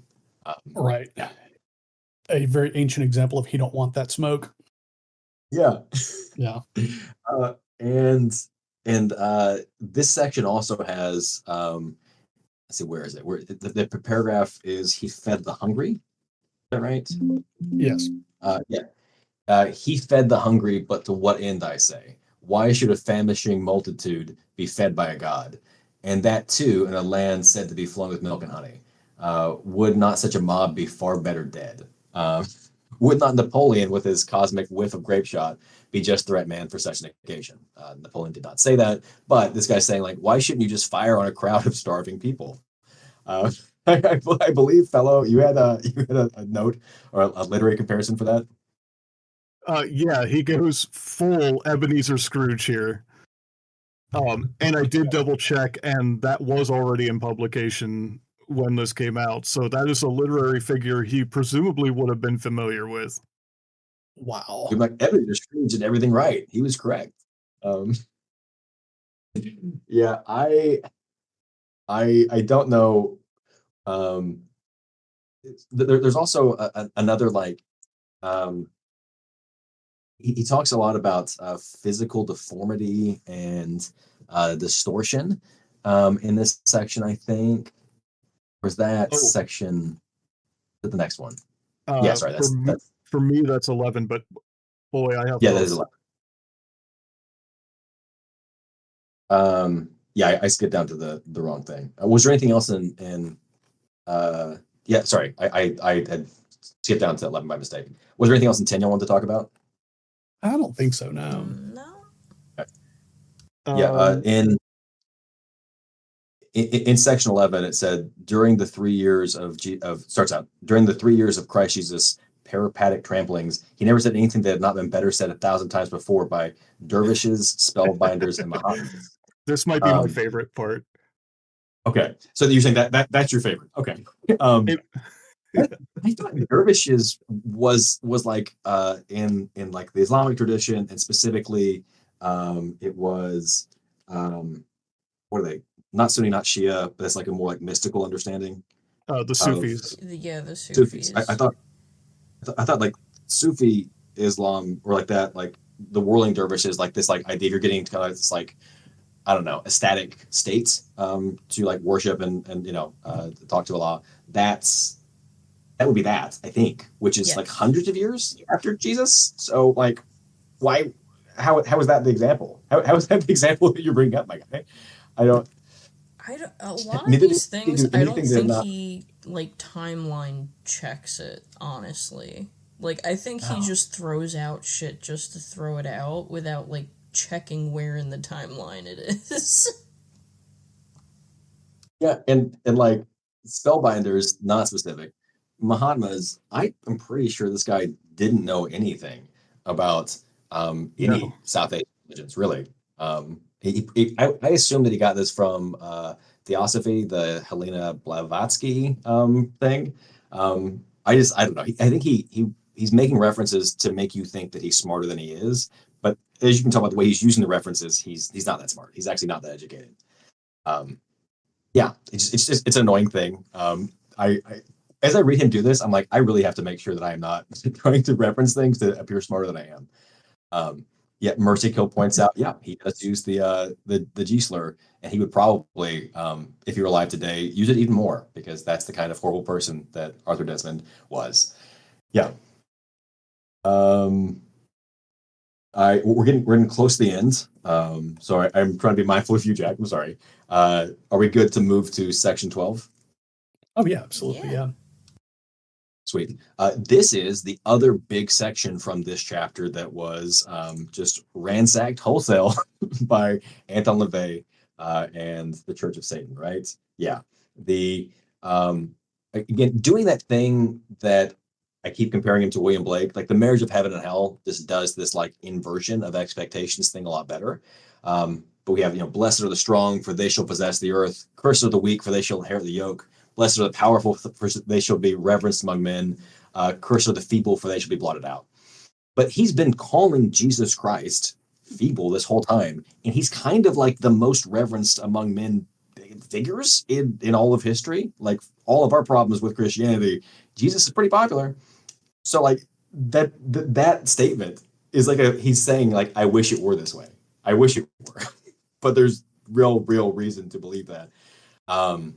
Right. A very ancient example of he don't want that smoke. Yeah. Yeah. And this section also has, let's see, where is it? Where the paragraph is, he fed the hungry. Is that right? Yes. Yeah. He fed the hungry, but to what end, I say? Why should a famishing multitude be fed by a god? and that too in a land said to be flowing with milk and honey. Would not such a mob be far better dead? Would not Napoleon, with his cosmic whiff of grape shot, be just the right man for such an occasion? Napoleon did not say that, but this guy's saying, like, why shouldn't you just fire on a crowd of starving people? I believe, Felo, you had a note or a literary comparison for that. Yeah, he goes full Ebenezer Scrooge here. And I did double check, and that was already in publication when this came out. So that is a literary figure he presumably would have been familiar with. Wow. I'm like, Ebenezer Scrooge did everything right. He was correct. Yeah, I don't know. There's also another like he talks a lot about physical deformity and distortion in this section, I think. Was that section the next one? Yeah, sorry, that's for me that's 11, but boy, I have that is 11. Yeah, I skipped down to the wrong thing. Was there anything else in yeah, sorry, I had skipped down to 11 by mistake. Was there anything else in 10 you wanted to talk about? I don't think so, no. No. Okay. Yeah, in section 11 it said during the 3 years during the 3 years of Christ Jesus' peripatic tramplings, he never said anything that had not been better said 1,000 times before by dervishes, spellbinders, and Mohammedans. This might be my favorite part. Okay, so you're saying that's your favorite. Okay. I thought dervishes was like in like the Islamic tradition, and specifically it was what are they? Not Sunni, not Shia, but it's like a more like mystical understanding. The Sufis. Yeah, the Sufis. I thought like Sufi Islam or like that, like the whirling dervishes, like this like idea you're getting to kind of this like, I don't know, ecstatic state to like worship and talk to Allah. That would be that, I think, which is like hundreds of years after Jesus. So like, why? How is that the example? How is that the example that you're bringing up, my guy? A lot of these things, I don't think he like timeline checks it. Honestly, like I think he just throws out shit just to throw it out without like checking where in the timeline it is. Yeah, and like spellbinders, not specific. Mahatmas, I am pretty sure this guy didn't know anything about any South Asian religions, really. I assume that he got this from Theosophy, the Helena Blavatsky thing. I don't know. I think he's making references to make you think that he's smarter than he is. But as you can tell by the way he's using the references, he's not that smart. He's actually not that educated. Yeah, it's an annoying thing. As I read him do this, I'm like, I really have to make sure that I am not trying to reference things to appear smarter than I am. Yet Mercy Kill points out, he does use the G slur, and he would probably, if he were alive today, use it even more because that's the kind of horrible person that Arthur Desmond was. Yeah. We're getting close to the end. So I'm trying to be mindful of you, Jack. I'm sorry. Are we good to move to section 12? Oh yeah, absolutely, yeah. Sweet. This is the other big section from this chapter that was just ransacked wholesale by Anton LaVey and the Church of Satan, right? Yeah. Again, doing that thing that I keep comparing him to William Blake, like the Marriage of Heaven and Hell, just does this like inversion of expectations thing a lot better. But we have, blessed are the strong, for they shall possess the earth. Cursed are the weak, for they shall inherit the yoke. Blessed are the powerful, for they shall be reverenced among men. Cursed are the feeble, for they shall be blotted out. But he's been calling Jesus Christ feeble this whole time, and he's kind of like the most reverenced among men figures in all of history. Like all of our problems with Christianity, Jesus is pretty popular. So like that statement is like he's saying like, I wish it were this way. I wish it were, but there's real reason to believe that. And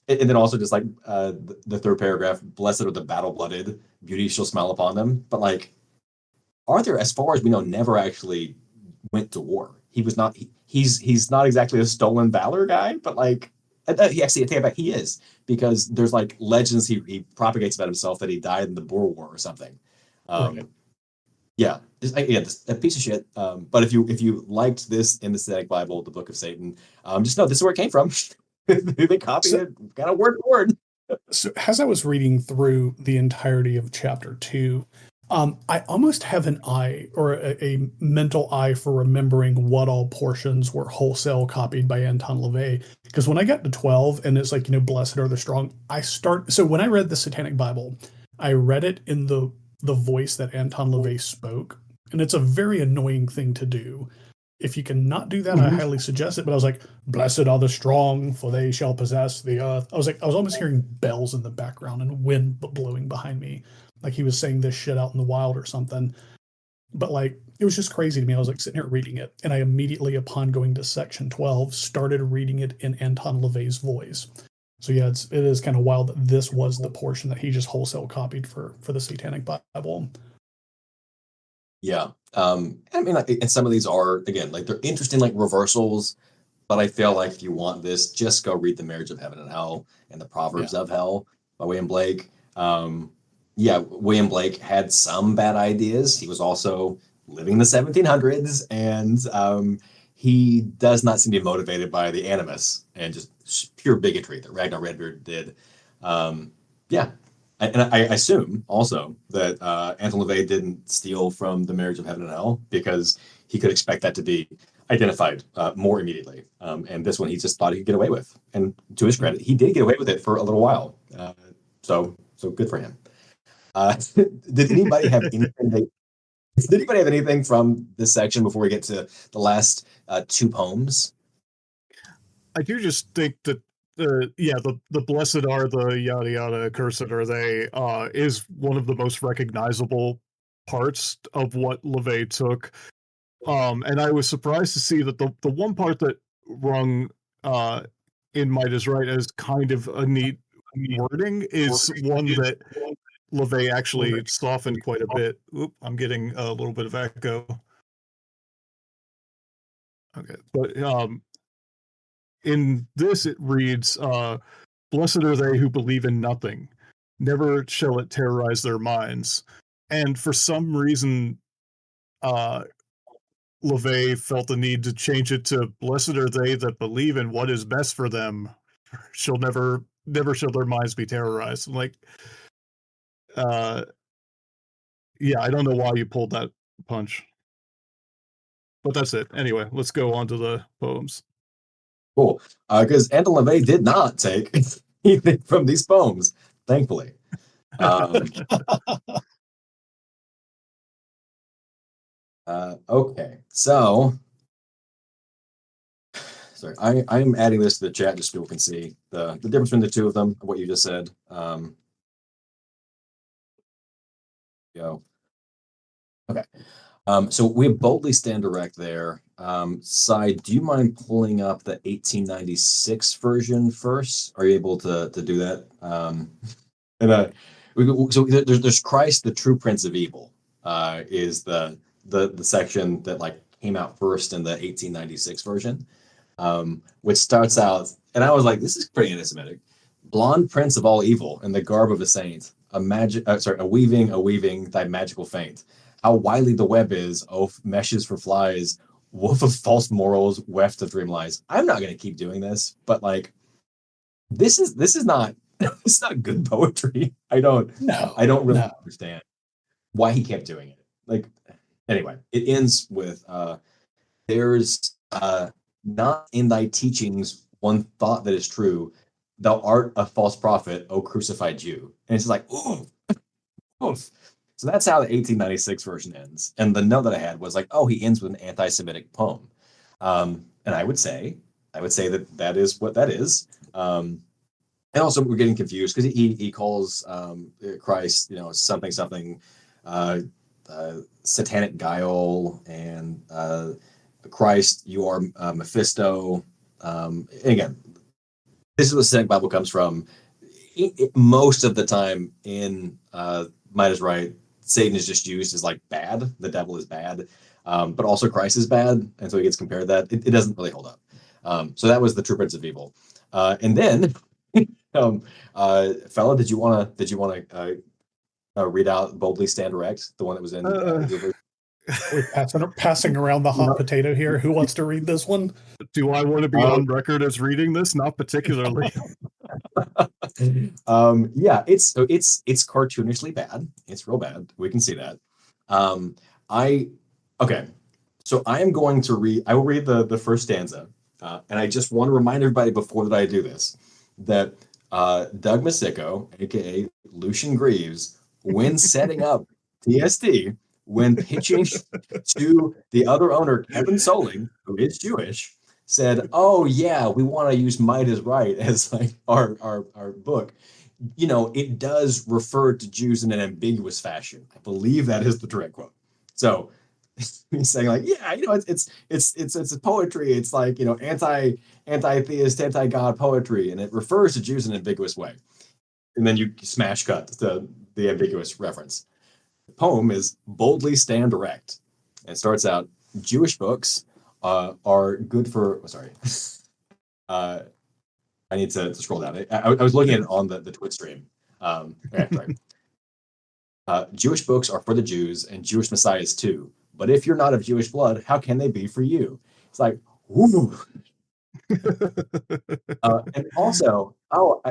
then also just like the third paragraph, blessed are the battle-blooded, beauty shall smile upon them. But like Arthur, as far as we know, never actually went to war. he was not. He's not exactly a stolen valor guy, but like he actually I take it back. He is, because there's like legends he propagates about himself that he died in the Boer War or something. Right. Yeah, just a piece of shit. But if you liked this in the Synthetic Bible, the Book of Satan, just know this is where it came from. They copied it kind of word for word. So as I was reading through the entirety of chapter 2, I almost have an eye or a mental eye for remembering what all portions were wholesale copied by Anton LaVey. Because when I got to 12 and it's like, blessed are the strong, so when I read the Satanic Bible, I read it in the voice that Anton LaVey spoke. And it's a very annoying thing to do. If you cannot do that, I highly suggest it. But I was like, blessed are the strong, for they shall possess the earth. I was almost hearing bells in the background and wind blowing behind me. Like he was saying this shit out in the wild or something. But like, it was just crazy to me. I was like sitting here reading it. And I immediately, upon going to section 12, started reading it in Anton LaVey's voice. So yeah, it is kind of wild that this was the portion that he just wholesale copied for the Satanic Bible. Yeah. I mean, like, and some of these are, again, like they're interesting, like reversals, but I feel like if you want this, just go read The Marriage of Heaven and Hell and The Proverbs of Hell by William Blake. William Blake had some bad ideas. He was also living in the 1700s, and he does not seem to be motivated by the animus and just pure bigotry that Ragnar Redbeard did. And I assume also that Anton LaVey didn't steal from The Marriage of Heaven and Hell because he could expect that to be identified more immediately. And this one he just thought he could get away with. And to his credit, he did get away with it for a little while. So good for him. Did anybody have anything? Did anybody have anything from this section before we get to the last two poems? I do just think that the blessed are the yada yada, cursed are they, is one of the most recognizable parts of what LaVey took. And I was surprised to see that the one part that rung in Might is Right as kind of a neat wording is one that LaVey actually softened quite a bit. Oop, I'm getting a little bit of echo. Okay, but in this it reads, blessed are they who believe in nothing. Never shall it terrorize their minds. And for some reason, LaVey felt the need to change it to blessed are they that believe in what is best for them. Shall never shall their minds be terrorized. I'm like, I don't know why you pulled that punch. But that's it. Anyway, let's go on to the poems. Cool. Because Anton LaVey did not take anything from these poems, thankfully. Okay, so sorry, I'm adding this to the chat just so people can see the difference between the two of them, what you just said. Go. Okay. So we have Boldly Stand Erect there. Sai, do you mind pulling up the 1896 version first? Are you able to do that? So there's Christ, the true Prince of Evil, is the section that like came out first in the 1896 version, which starts out, and I was like, this is pretty anti-Semitic. Blonde prince of all evil in the garb of a saint, a weaving thy magical feint. How wily the web is, oh, meshes for flies, wolf of false morals, weft of dream lies. I'm not going to keep doing this, but like, this is not it's not good poetry. I don't really understand why he kept doing it. Like, anyway, it ends with there's not in thy teachings one thought that is true. Thou art a false prophet, O crucified Jew. And it's like, oof. So that's how the 1896 version ends. And the note that I had was like, oh, he ends with an anti-Semitic poem. And I would say that is what that is. And also we're getting confused because he calls Christ, something, satanic guile, and Christ, you are Mephisto. Again, this is what the Satanic Bible comes from. Most of the time in Might is Right, Satan is just used as like bad. The devil is bad, but also Christ is bad, and so he gets compared to that. It doesn't really hold up. So that was the true prince of evil, and then, Fella, did you want to read out "Boldly Stand Erect," the one that was in your version? We're passing around the hot potato here. Who wants to read this one? Do I want to be on record as reading this? Not particularly. Yeah, it's cartoonishly bad. It's real bad. We can see that. Okay. So I am going to read. I will read the first stanza, and I just want to remind everybody before that I do this that Doug Masicko, aka Lucian Greaves, when setting up TSD, when pitching to the other owner, Kevin Soling, who is Jewish, said, "Oh yeah, we want to use Might is Right as like our book." You know, it does refer to Jews in an ambiguous fashion. I believe that is the direct quote. So he's saying like, yeah, you know, it's poetry. It's like, you know, anti-theist, anti-God poetry, and it refers to Jews in an ambiguous way. And then you smash cut to the ambiguous reference. The poem is "Boldly Stand Erect." And it starts out, "Jewish books are good for." Sorry, I need to scroll down. I was looking at it on the Twitch stream. Okay, sorry. "Jewish books are for the Jews and Jewish messiahs too. But if you're not of Jewish blood, how can they be for you?" It's like, woo. And also,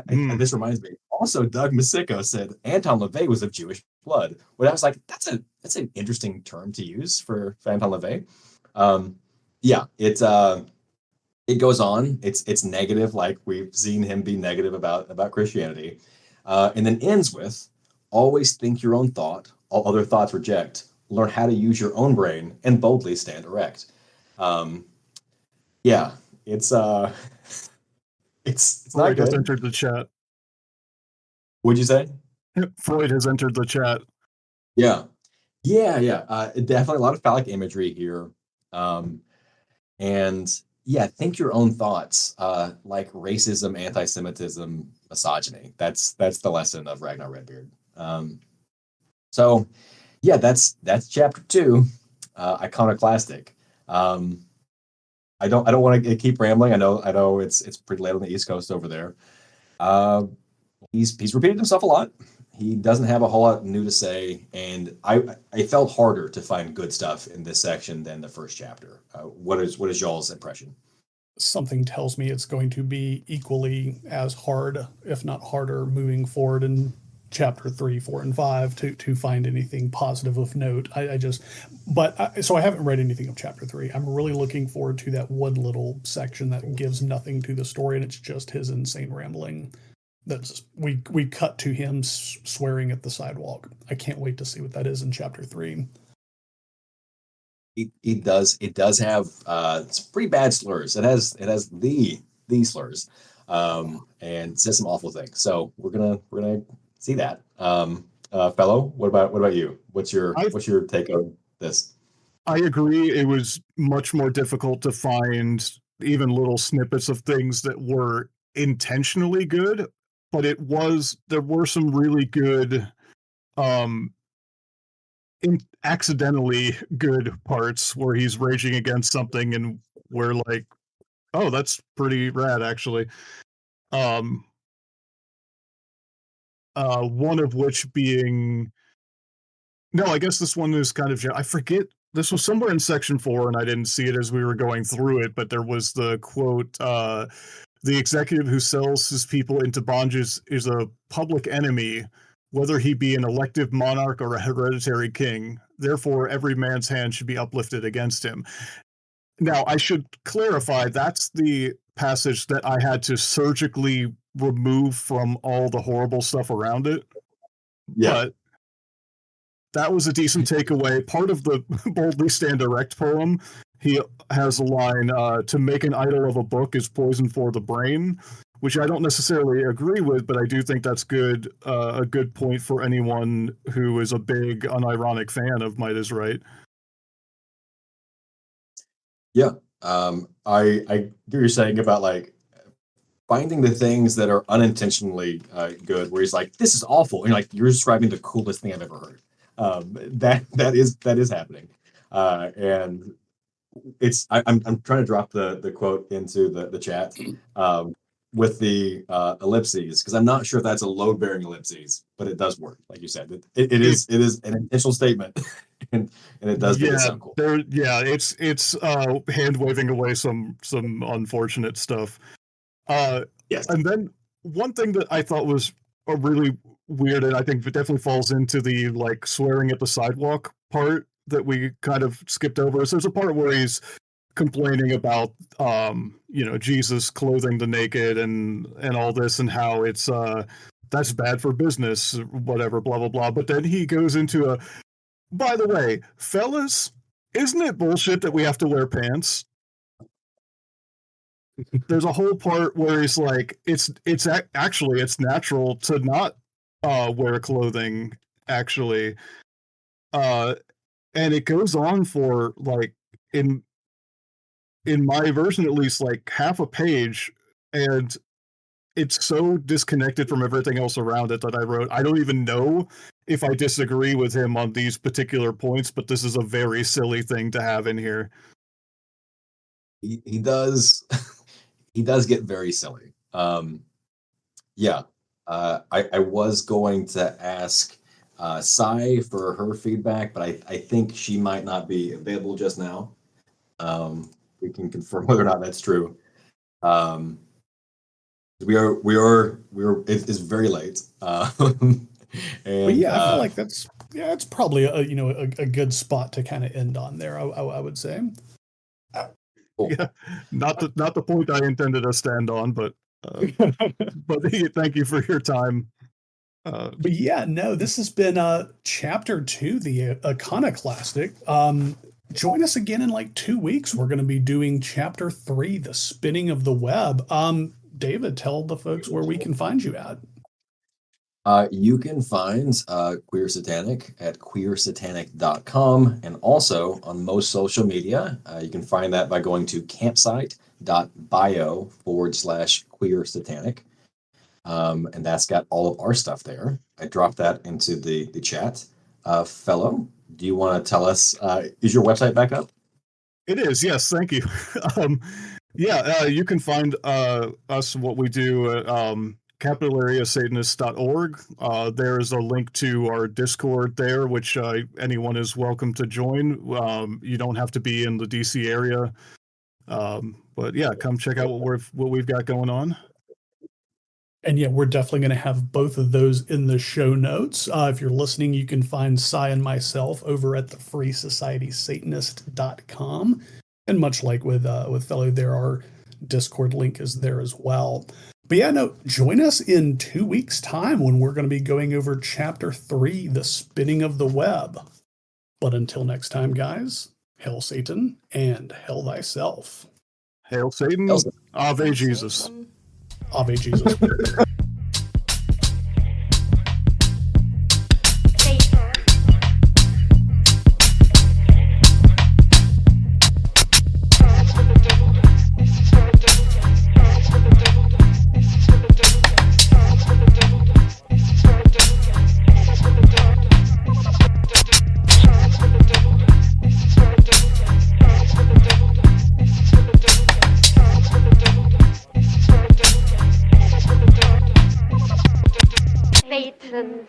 this reminds me. Also, Doug Masicko said Anton LaVey was of Jewish blood. Well, I was like, that's an interesting term to use for Anton LaVey. Yeah, it goes on. It's negative, like we've seen him be negative about Christianity, and then ends with, "Always think your own thought. All other thoughts reject. Learn how to use your own brain and boldly stand erect." Yeah, it's not Freud has good. entered the chat. What'd you say? Freud has entered the chat. Yeah. Definitely a lot of phallic imagery here. And yeah, think your own thoughts, like racism, anti-Semitism, misogyny. That's the lesson of Ragnar Redbeard. So yeah, that's chapter 2, Iconoclastic. I don't want to keep rambling. I know it's pretty late on the East Coast over there. He's repeated himself a lot. He doesn't have a whole lot new to say, and I felt harder to find good stuff in this section than the first chapter. What is y'all's impression? Something tells me it's going to be equally as hard, if not harder, moving forward in chapter 3, 4, and 5 to find anything positive of note. So I haven't read anything of chapter 3. I'm really looking forward to that one little section that gives nothing to the story, and it's just his insane rambling. That's we cut to him swearing at the sidewalk. I can't wait to see what that is in chapter 3. It does have some pretty bad slurs. It has the slurs, and says some awful things. So we're gonna see that. Fellow, what about you? What's your take on this? I agree. It was much more difficult to find even little snippets of things that were intentionally good, but there were some really good, accidentally good parts where he's raging against something and we're like, oh, that's pretty rad, actually. One of which being, no, I guess this one is kind of, I forget, this was somewhere in section 4 and I didn't see it as we were going through it, but there was the quote, "The executive who sells his people into bondage is a public enemy, whether he be an elective monarch or a hereditary king. Therefore, every man's hand should be uplifted against him." Now, I should clarify, that's the passage that I had to surgically remove from all the horrible stuff around it. Yeah. But that was a decent takeaway. Part of the Boldly Stand Erect poem, he has a line, "To make an idol of a book is poison for the brain," which I don't necessarily agree with, but I do think that's good. A good point for anyone who is a big, unironic fan of Might is Right. Yeah. I get what you're saying about like finding the things that are unintentionally good, where he's like, "This is awful," and like you're describing the coolest thing I've ever heard. That is happening, and I'm trying to drop the quote into the chat with the ellipses, because I'm not sure if that's a load bearing ellipses, but it does work, like you said. It is an intentional statement, and it does make it sound cool. It's hand waving away some unfortunate stuff. Yes. And then one thing that I thought was a really weird, and I think it definitely falls into the like swearing at the sidewalk part that we kind of skipped over. So there's a part where he's complaining about Jesus clothing the naked and all this, and how it's that's bad for business, whatever, blah blah blah. But then he goes into by the way, fellas, isn't it bullshit that we have to wear pants? There's a whole part where he's like, it's actually it's natural to not wear clothing, actually, and it goes on for like in my version at least like half a page, and it's so disconnected from everything else around it that I wrote, I don't even know if I disagree with him on these particular points, but this is a very silly thing to have in here. He does he does get very silly. I was going to ask Sai for her feedback, but I think she might not be available just now. We can confirm whether or not that's true. It's very late. And but yeah, I feel like it's probably a good spot to kind of end on there. I would say. Cool. Yeah, not the point I intended to stand on, but thank you for your time. But yeah, no, this has been chapter 2, the Iconoclastic. Join us again in like 2 weeks. We're going to be doing chapter 3, the spinning of the web. David, tell the folks where we can find you at. You can find Queer Satanic at queersatanic.com, and also on most social media. You can find that by going to campsite.bio/queersatanic. And that's got all of our stuff there. I dropped that into the chat. Felo, do you want to tell us, is your website back up? It is, yes, thank you. You can find us, what we do at capitalareasatanist.org. There is a link to our Discord there, which anyone is welcome to join. You don't have to be in the DC area. But yeah, come check out what we've got going on. And yeah, we're definitely going to have both of those in the show notes. If you're listening, you can find Sai and myself over at the freesocietysatanist.com. And much like with Felo, there our Discord link is there as well. But yeah, no, join us in 2 weeks' time when we're going to be going over chapter 3, the spinning of the web. But until next time, guys, hail Satan and hail thyself. Hail Satan, Ave Jesus. Ave Jesus. Satan,